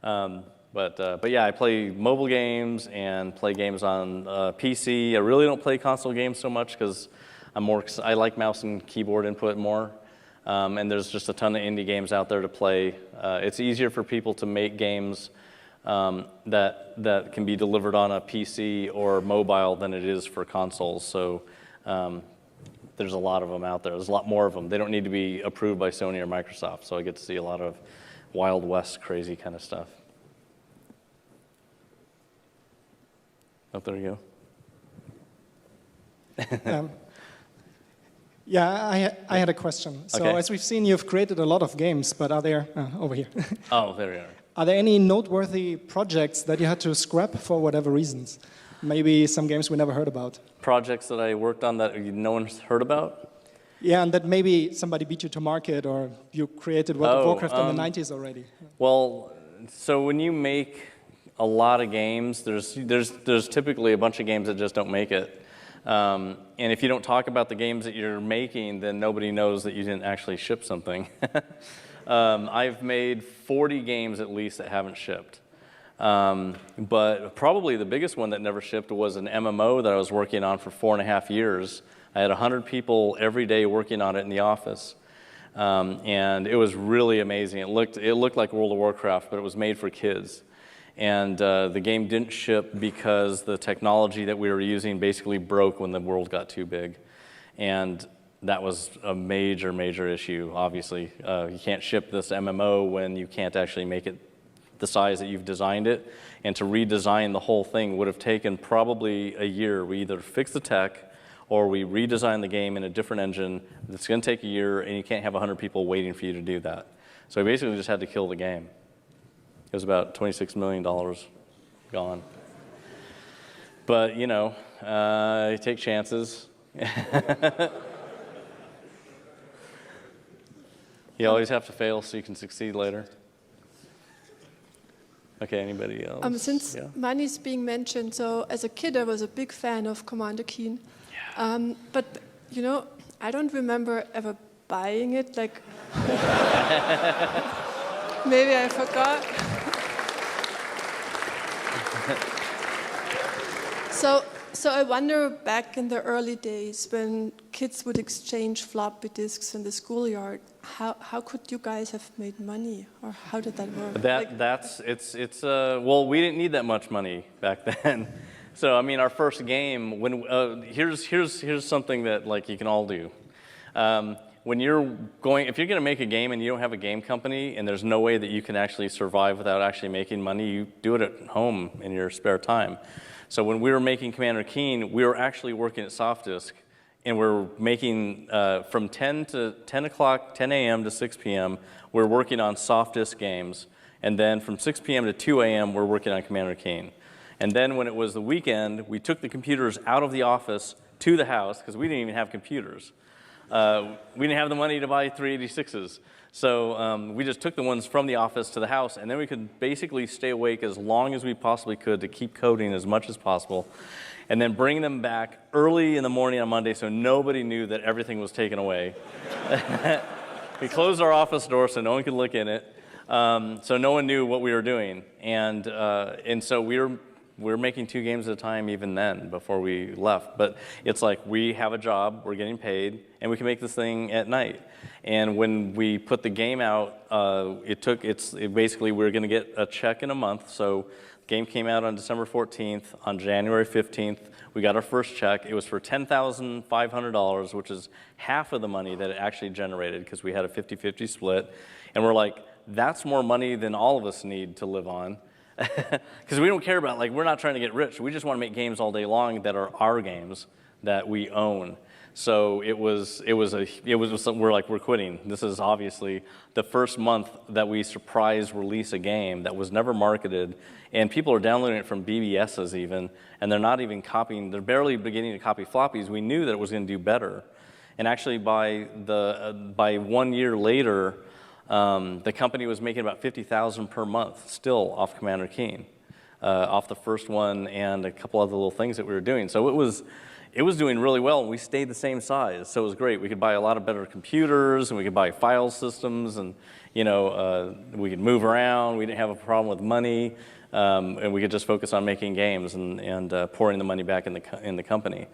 But yeah, I play mobile games and play games on PC. I really don't play console games so much because I like mouse and keyboard input more. And there's just a ton of indie games out there to play. It's easier for people to make games that can be delivered on a PC or mobile than it is for consoles. So there's a lot of them out there. There's a lot more of them. They don't need to be approved by Sony or Microsoft. So I get to see a lot of Wild West crazy kind of stuff. Oh, there you go. Yeah, I had a question. So Okay. as we've seen, you've created a lot of games, but are there, over here, Oh, there you are. are there any noteworthy projects that you had to scrap for whatever reasons? Maybe some games we never heard about. Projects that I worked on that no one's heard about? Yeah, and that maybe somebody beat you to market or you created World of Warcraft in the 90s already. Well, so when you make a lot of games, there's typically a bunch of games that just don't make it. And if you don't talk about the games that you're making, then nobody knows that you didn't actually ship something. I've made 40 games at least that haven't shipped. But probably the biggest one that never shipped was an MMO that I was working on for 4.5 years. I had 100 people every day working on it in the office. And it was really amazing. It looked like World of Warcraft, but it was made for kids. And the game didn't ship because the technology that we were using basically broke when the world got too big. And that was a major, major issue, obviously. You can't ship this MMO when you can't actually make it the size that you've designed it. And to redesign the whole thing would have taken probably a year. We either fix the tech or we redesign the game in a different engine. It's going to take a year, and you can't have 100 people waiting for you to do that. So I basically just had to kill the game. It was about $26 million gone. But, you know, you take chances. You always have to fail so you can succeed later. Okay, anybody else? Since money is being mentioned, so as a kid I was a big fan of Commander Keen. Yeah. But, you know, I don't remember ever buying it, like... Maybe I forgot. So So I wonder, back in the early days when kids would exchange floppy disks in the schoolyard, how could you guys have made money, or how did that work? Well, we didn't need that much money back then. So I mean, our first game, here's something that like you can all do. If you're going to make a game and you don't have a game company and there's no way that you can actually survive without actually making money, you do it at home in your spare time. So when we were making Commander Keen, we were actually working at Softdisk, and we're making from 10 a.m. to 6 p.m., we're working on Softdisk games, and then from 6 p.m. to 2 a.m., we're working on Commander Keen. And then when it was the weekend, we took the computers out of the office to the house, because we didn't even have computers. We didn't have the money to buy 386s. So we just took the ones from the office to the house, and then we could basically stay awake as long as we possibly could to keep coding as much as possible, and then bring them back early in the morning on Monday so nobody knew that everything was taken away. We closed our office door so no one could look in it, so no one knew what we were doing. And so we were making 2 games at a time even then before we left. But it's like we have a job, we're getting paid, and we can make this thing at night. And when we put the game out, basically we were going to get a check in a month. So the game came out on December 14th. On January 15th, we got our first check. It was for $10,500, which is half of the money that it actually generated because we had a 50-50 split. And we're like, that's more money than all of us need to live on. Because we don't care about, we're not trying to get rich. We just want to make games all day long that are our games that we own. So we're like, we're quitting. This is obviously the first month that we surprise release a game that was never marketed, and people are downloading it from BBSs even, and they're not even copying, they're barely beginning to copy floppies. We knew that it was going to do better. And actually by 1 year later, the company was making about $50,000 per month still off Commander Keen, off the first one and a couple other little things that we were doing. So it was doing really well, and we stayed the same size. So it was great. We could buy a lot of better computers, and we could buy file systems, and we could move around. We didn't have a problem with money, and we could just focus on making games and pouring the money back in the company.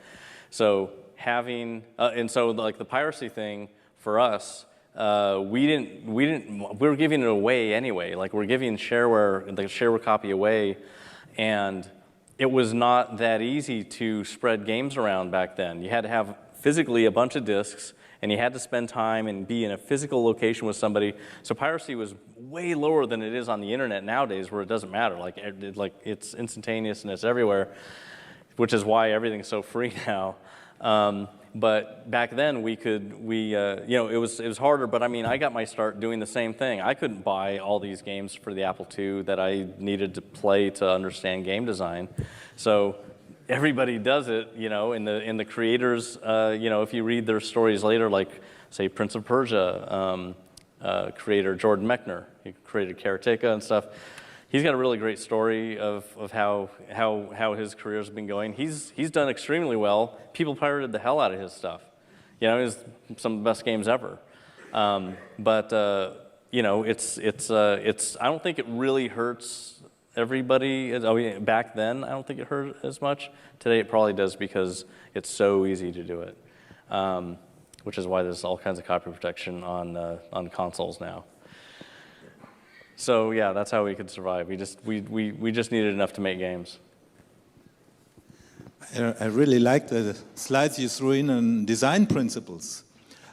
So the piracy thing for us. We were giving it away anyway. Like, we're giving the shareware copy away, and it was not that easy to spread games around back then. You had to have physically a bunch of discs, and you had to spend time and be in a physical location with somebody. So piracy was way lower than it is on the internet nowadays, where it doesn't matter. It's instantaneous and it's everywhere, which is why everything's so free now. But back then it was harder, but I mean, I got my start doing the same thing. I couldn't buy all these games for the Apple II that I needed to play to understand game design. So everybody does it, in the creators, if you read their stories later, like say Prince of Persia creator Jordan Mechner, he created Karateka and stuff. He's got a really great story of how his career's been going. He's done extremely well. People pirated the hell out of his stuff. It's some of the best games ever. But I don't think it really hurts everybody. Back then, I don't think it hurt as much. Today, it probably does because it's so easy to do it, which is why there's all kinds of copy protection on consoles now. So yeah, that's how we could survive. We just needed enough to make games. I really like the slides you threw in on design principles.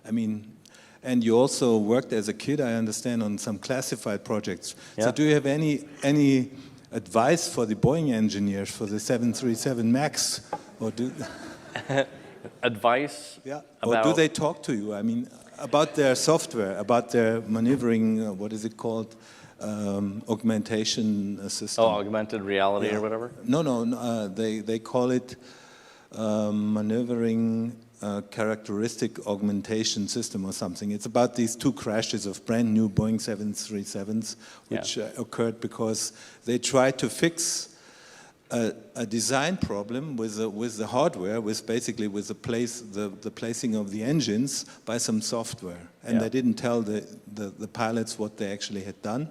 I mean, and you also worked as a kid, I understand, on some classified projects. Yeah. So do you have any advice for the Boeing engineers for the 737 MAX? Or do advice? Yeah. Or do they talk to you? I mean, about their software, about their maneuvering, what is it called? Augmentation system. Oh, augmented reality or whatever? No. They call it maneuvering characteristic augmentation system or something. It's about these 2 crashes of brand new Boeing 737s, which occurred because they tried to fix a design problem with the hardware, with the placing of the engines by some software, and they didn't tell the pilots what they actually had done.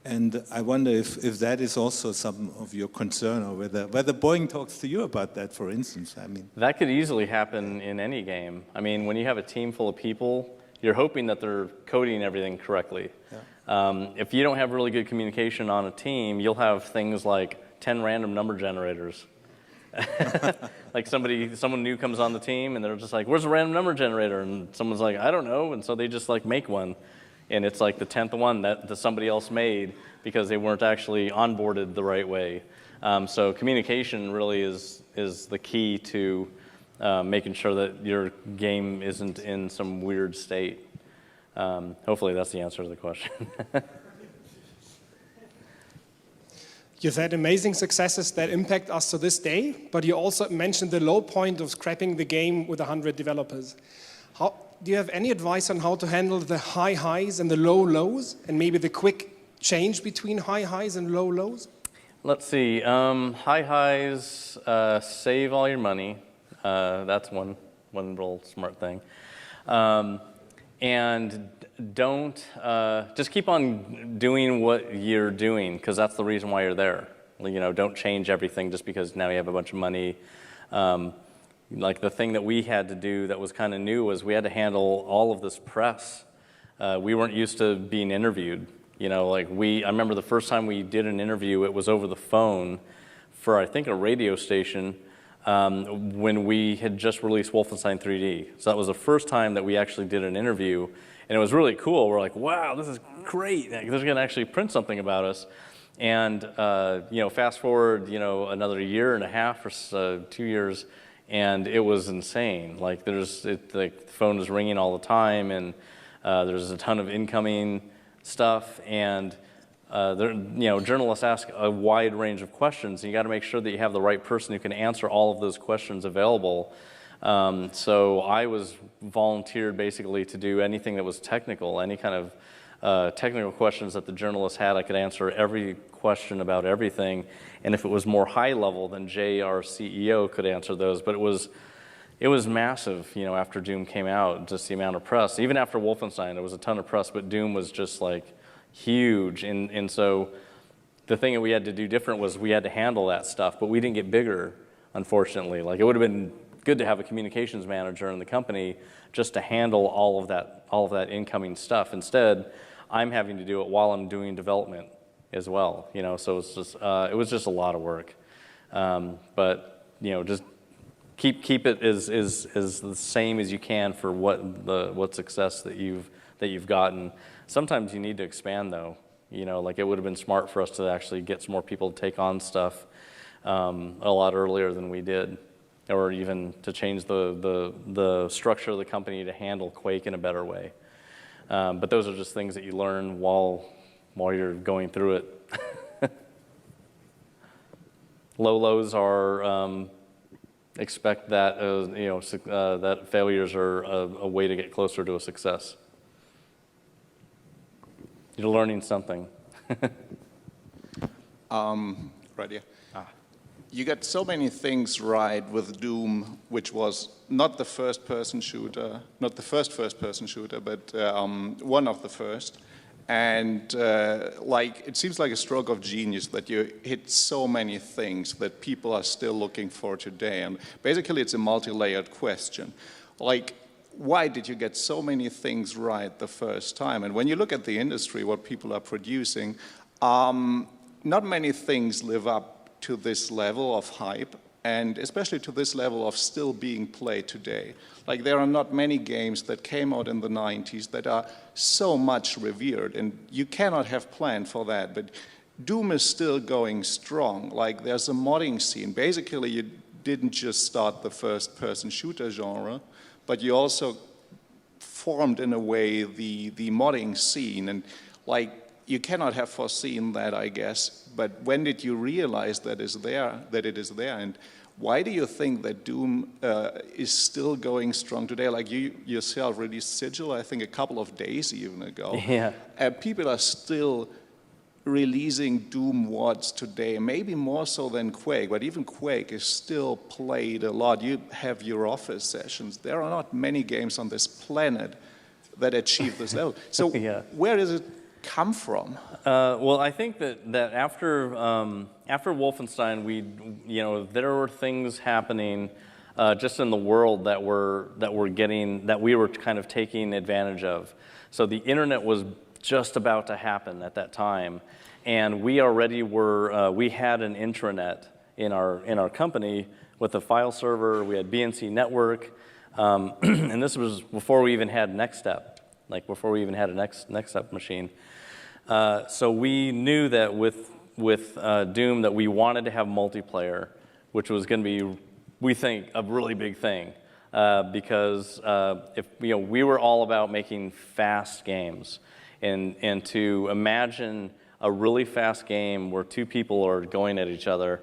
And I wonder if that is also some of your concern, or whether Boeing talks to you about that, for instance. I mean, that could easily happen in any game. I mean, when you have a team full of people, you're hoping that they're coding everything correctly. Yeah. If you don't have really good communication on a team, you'll have things like 10 random number generators. Like someone new comes on the team and they're just like, where's the random number generator? And someone's like, I don't know. And so they just like make one. And it's like the 10th one that somebody else made because they weren't actually onboarded the right way. So communication really is the key to making sure that your game isn't in some weird state. Hopefully that's the answer to the question. You've had amazing successes that impact us to this day, but you also mentioned the low point of scrapping the game with 100 developers. Do you have any advice on how to handle the high highs and the low lows, and maybe the quick change between high highs and low lows? Let's see. High highs, save all your money. That's one real smart thing. And don't, just keep on doing what you're doing, because that's the reason why you're there. You know, don't change everything just because now you have a bunch of money. Like the thing that we had to do that was kind of new was we had to handle all of this press. We weren't used to being interviewed. You know, like I remember the first time we did an interview, it was over the phone for, I think, a radio station when we had just released Wolfenstein 3D. So that was the first time that we actually did an interview, and it was really cool. We're like, wow, this is great. They're going to actually print something about us. And, you know, fast forward, you know, another year and a half or 2 years, and it was insane. Like the phone was ringing all the time, and there's a ton of incoming stuff, and you know, journalists ask a wide range of questions, and you got to make sure that you have the right person who can answer all of those questions available. So I was volunteered basically to do anything that was technical, any kind of technical questions that the journalists had. I could answer every question about everything, and if it was more high level, then Jay, our CEO, could answer those. But it was massive, you know, after Doom came out, just the amount of press. Even after Wolfenstein, there was a ton of press, but Doom was just like huge. And so the thing that we had to do different was we had to handle that stuff, but we didn't get bigger, unfortunately. Like, it would have been good to have a communications manager in the company just to handle all of that incoming stuff. Instead, I'm having to do it while I'm doing development as well, you know, so it was just a lot of work. But, you know, just keep it as the same as you can for what success that you've gotten. Sometimes you need to expand, though. You know, like, it would have been smart for us to actually get some more people to take on stuff a lot earlier than we did, or even to change the structure of the company to handle Quake in a better way. But those are just things that you learn while you're going through it. Low lows are expect that you know, that failures are a way to get closer to a success. You're learning something. Right here. You got so many things right with Doom, which was not the first-person shooter, not the first-person shooter, but one of the first. And like, it seems like a stroke of genius that you hit so many things that people are still looking for today. And basically, it's a multi-layered question. Like, why did you get so many things right the first time? And when you look at the industry, what people are producing, not many things live up to this level of hype, and especially to this level of still being played today. Like, there are not many games that came out in the 90s that are so much revered, and you cannot have planned for that, but Doom is still going strong. Like, there's a modding scene. Basically, you didn't just start the first-person shooter genre, but you also formed, in a way, the modding scene, and like, you cannot have foreseen that, I guess, but when did you realize that it is there, and why do you think that Doom is still going strong today? Like, you yourself released Sigil, I think, a couple of days even ago. Yeah. People are still releasing Doom WODs today, maybe more so than Quake, but even Quake is still played a lot. You have your office sessions. There are not many games on this planet that achieve this level. So yeah. Where is it come from? Well, I think that after Wolfenstein, there were things happening just in the world that we were kind of taking advantage of. So the internet was just about to happen at that time, and we already we had an intranet in our company with a file server. We had BNC Network, and this was before we even had NextStep, before we even had a NextStep machine. So we knew that with Doom that we wanted to have multiplayer, which was going to be, we think, a really big thing, because we were all about making fast games, and to imagine a really fast game where two people are going at each other,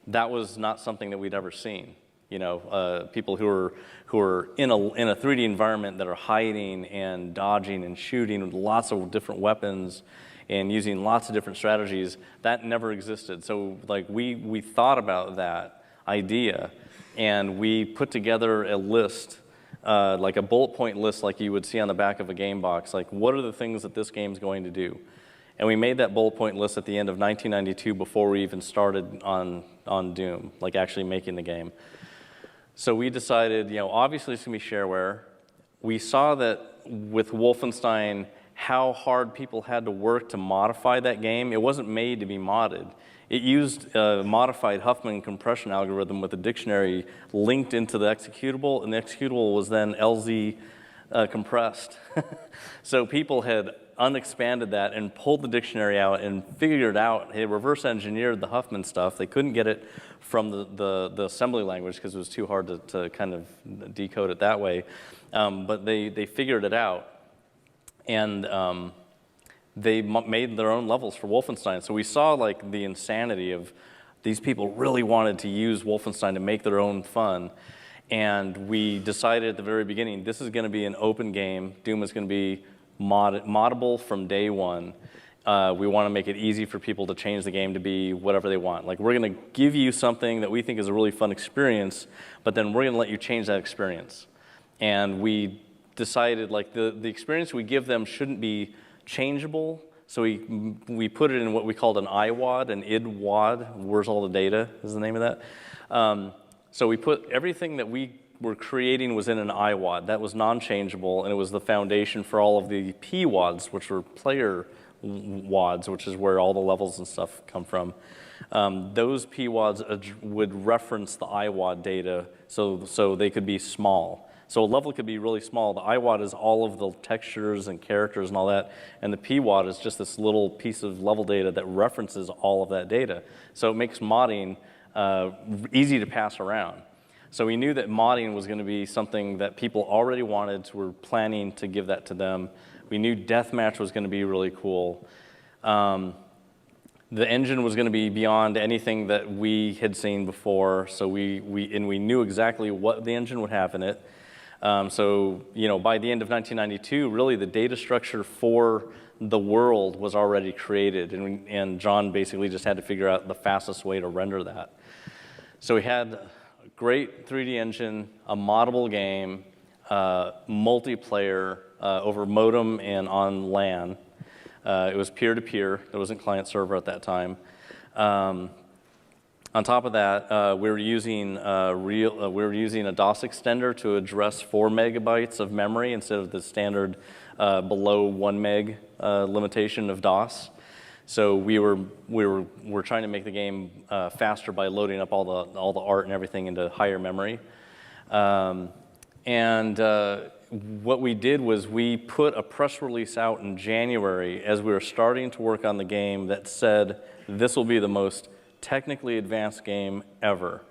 that was not something that we'd ever seen. People who are in a 3D environment that are hiding and dodging and shooting with lots of different weapons and using lots of different strategies, that never existed. So we thought about that idea, and we put together a list, like a bullet point list like you would see on the back of a game box, what are the things that this game's going to do? And we made that bullet point list at the end of 1992 before we even started on Doom, actually making the game. So we decided, obviously it's going to be shareware. We saw that with Wolfenstein, how hard people had to work to modify that game. It wasn't made to be modded. It used a modified Huffman compression algorithm with a dictionary linked into the executable, and the executable was then LZ compressed. So people had unexpanded that and pulled the dictionary out and figured out, they reverse engineered the Huffman stuff. They couldn't get it from the assembly language because it was too hard to kind of decode it that way. But they figured it out, and they made their own levels for Wolfenstein. So we saw the insanity of these people really wanted to use Wolfenstein to make their own fun. And we decided at the very beginning, this is going to be an open game. Doom is going to be moddable from day one. We want to make it easy for people to change the game to be whatever they want. We're going to give you something that we think is a really fun experience, but then we're going to let you change that experience. And we decided the experience we give them shouldn't be changeable. So we put it in what we called an IWAD, an IDWAD. Where's all the data is the name of that. So we put everything that we were creating was in an IWAD. That was non-changeable, and it was the foundation for all of the PWADs, which were player WADs, which is where all the levels and stuff come from. Those PWADs would reference the IWAD data so they could be small. So a level could be really small. The IWAD is all of the textures and characters and all that, and the PWAD is just this little piece of level data that references all of that data. So it makes modding easy to pass around. So we knew that modding was going to be something that people already wanted, so we're planning to give that to them. We knew deathmatch was going to be really cool. The engine was going to be beyond anything that we had seen before, so we knew exactly what the engine would have in it. So by the end of 1992, really the data structure for the world was already created, and John basically just had to figure out the fastest way to render that. So we had a great 3D engine, a moddable game, multiplayer over modem and on LAN. It was peer-to-peer. There wasn't client-server at that time. On top of that, we were using a DOS extender to address 4 megabytes of memory instead of the standard below 1 meg limitation of DOS. So we were trying to make the game faster by loading up all the art and everything into higher memory. What we did was we put a press release out in January as we were starting to work on the game that said, this will be the most technically advanced game ever.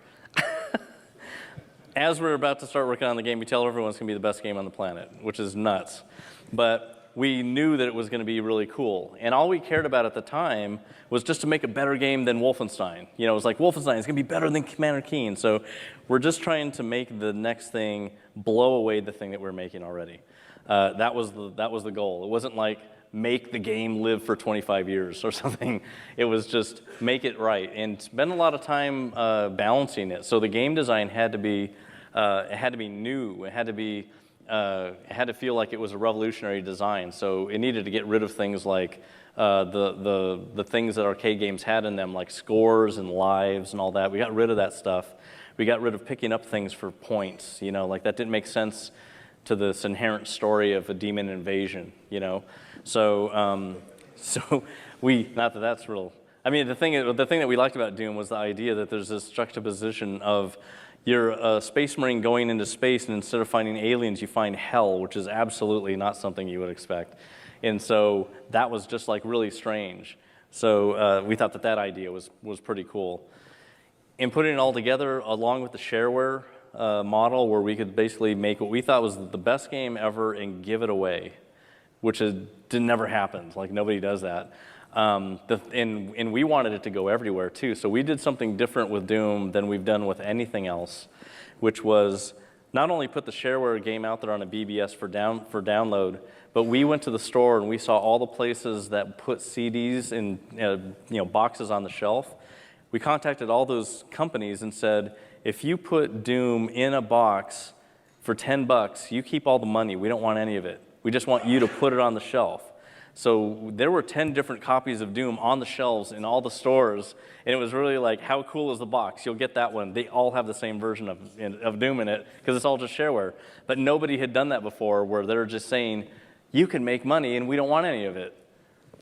As we're about to start working on the game, we tell everyone it's going to be the best game on the planet, which is nuts. But we knew that it was going to be really cool. And all we cared about at the time was just to make a better game than Wolfenstein. It was like, Wolfenstein is going to be better than Commander Keen. So we're just trying to make the next thing blow away the thing that we're making already. That was the goal. It wasn't like, make the game live for 25 years or something. It was just make it right. And spend a lot of time balancing it. So the game design had to be new. It had to be had to feel like it was a revolutionary design. So it needed to get rid of things like the things that arcade games had in them, like scores and lives and all that. We got rid of that stuff. We got rid of picking up things for points, you know, like that didn't make sense to this inherent story of a demon invasion, you know. So, not that that's real. I mean, the thing that we liked about Doom was the idea that there's this juxtaposition of you're a space marine going into space, and instead of finding aliens, you find hell, which is absolutely not something you would expect. And so that was just like really strange. So we thought that idea was pretty cool. And putting it all together, along with the shareware model, where we could basically make what we thought was the best game ever and give it away, which never happened. Like, nobody does that. And we wanted it to go everywhere, too. So we did something different with Doom than we've done with anything else, which was not only put the shareware game out there on a BBS for download, but we went to the store and we saw all the places that put CDs in boxes on the shelf. We contacted all those companies and said, if you put Doom in a box for $10, you keep all the money. We don't want any of it. We just want you to put it on the shelf. So there were 10 different copies of Doom on the shelves in all the stores, and it was really like, how cool is the box? You'll get that one. They all have the same version of Doom in it, because it's all just shareware. But nobody had done that before, where they're just saying, you can make money, and we don't want any of it.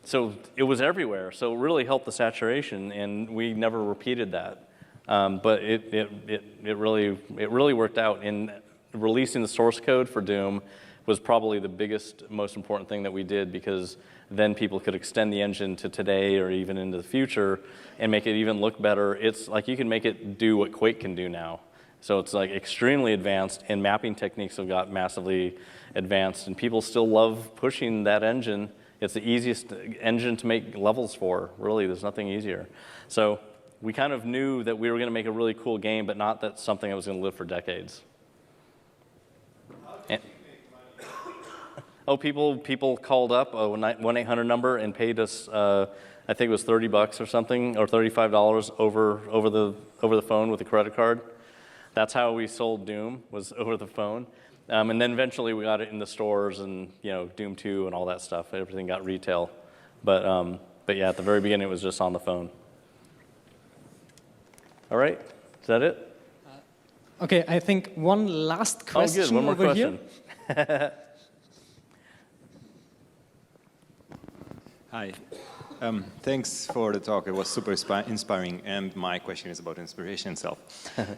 So it was everywhere. So it really helped the saturation, and we never repeated that. But it really worked out. And releasing the source code for Doom was probably the biggest, most important thing that we did, because then people could extend the engine to today or even into the future and make it even look better. It's like you can make it do what Quake can do now. So it's like extremely advanced, and mapping techniques have got massively advanced, and people still love pushing that engine. It's the easiest engine to make levels for, really. There's nothing easier. So we kind of knew that we were going to make a really cool game, but not that something that was going to live for decades. People called up a 1-800 number and paid us, I think it was $30 or something, or $35 over the phone with a credit card. That's how we sold Doom, was over the phone. And then eventually we got it in the stores, and Doom 2 and all that stuff. Everything got retail. But yeah, at the very beginning it was just on the phone. All right, is that it? Okay, I think one last question. Oh, good. One more over question. Here. Hi. Thanks for the talk. It was super inspiring, and my question is about inspiration itself.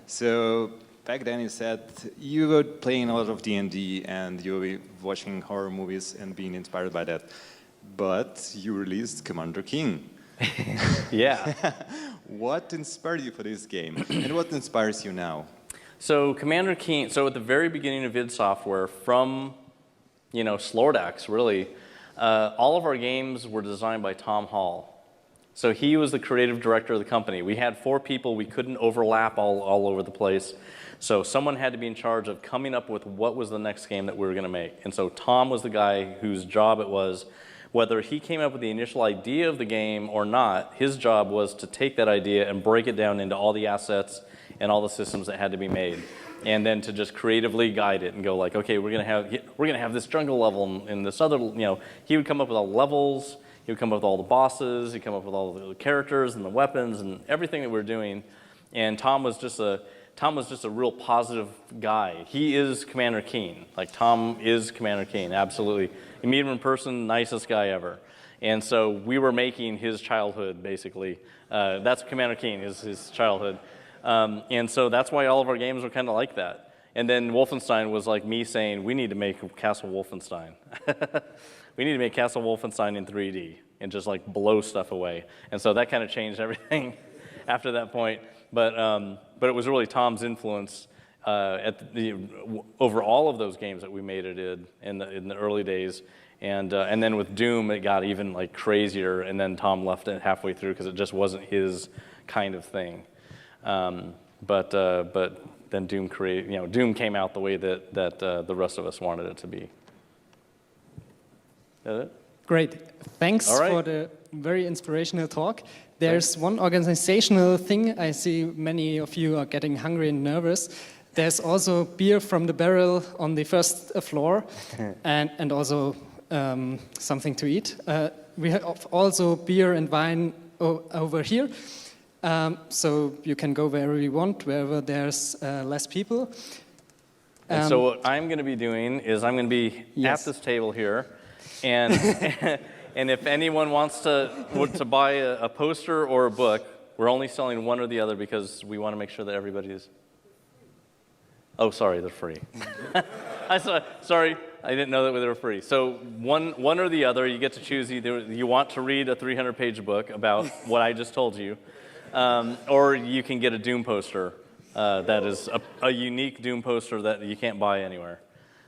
So back then you said you were playing a lot of D&D and you were watching horror movies and being inspired by that, but you released Commander King. Yeah. What inspired you for this game, and what inspires you now? So Commander King, so at the very beginning of id Software, from Slordax, really, all of our games were designed by Tom Hall. So he was the creative director of the company. We had 4 people. We couldn't overlap all over the place. So someone had to be in charge of coming up with what was the next game that we were going to make. And so Tom was the guy whose job it was. Whether he came up with the initial idea of the game or not, his job was to take that idea and break it down into all the assets and all the systems that had to be made, and then to just creatively guide it and go like, okay, we're gonna have this jungle level and this other, he would come up with all the levels, he would come up with all the bosses, he'd come up with all the characters and the weapons and everything that we were doing. And Tom was just a real positive guy. He is Commander Keen. Like, Tom is Commander Keen, absolutely. You meet him in person, nicest guy ever. And so we were making his childhood, basically. That's Commander Keen, his childhood. And so that's why all of our games were kind of like that. And then Wolfenstein was like me saying, we need to make Castle Wolfenstein. We need to make Castle Wolfenstein in 3D and just like blow stuff away. And so that kind of changed everything after that point. But it was really Tom's influence over all of those games that we made it in the early days. And then with Doom, it got even like crazier. And then Tom left it halfway through because it just wasn't his kind of thing. But then Doom came out the way that the rest of us wanted it to be. Is that it? Great. Thanks for the very inspirational talk. There's one organizational thing. I see many of you are getting hungry and nervous. there's also beer from the barrel on the first floor, and also something to eat. We have also beer and wine over here, so you can go wherever you want, wherever there's less people. And so what I'm going to be doing is I'm going to be at this table here, and and if anyone wants to buy a poster or a book, we're only selling one or the other because we want to make sure that everybody is. Oh, sorry, they're free. Sorry, I didn't know that they were free. So one or the other, you get to choose either you want to read a 300-page book about what I just told you, or you can get a Doom poster. That is a unique Doom poster that you can't buy anywhere.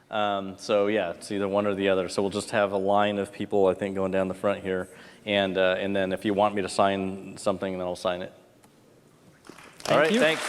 So yeah, it's either one or the other. So we'll just have a line of people, I think, going down the front here, and then if you want me to sign something, then I'll sign it. All right, thanks.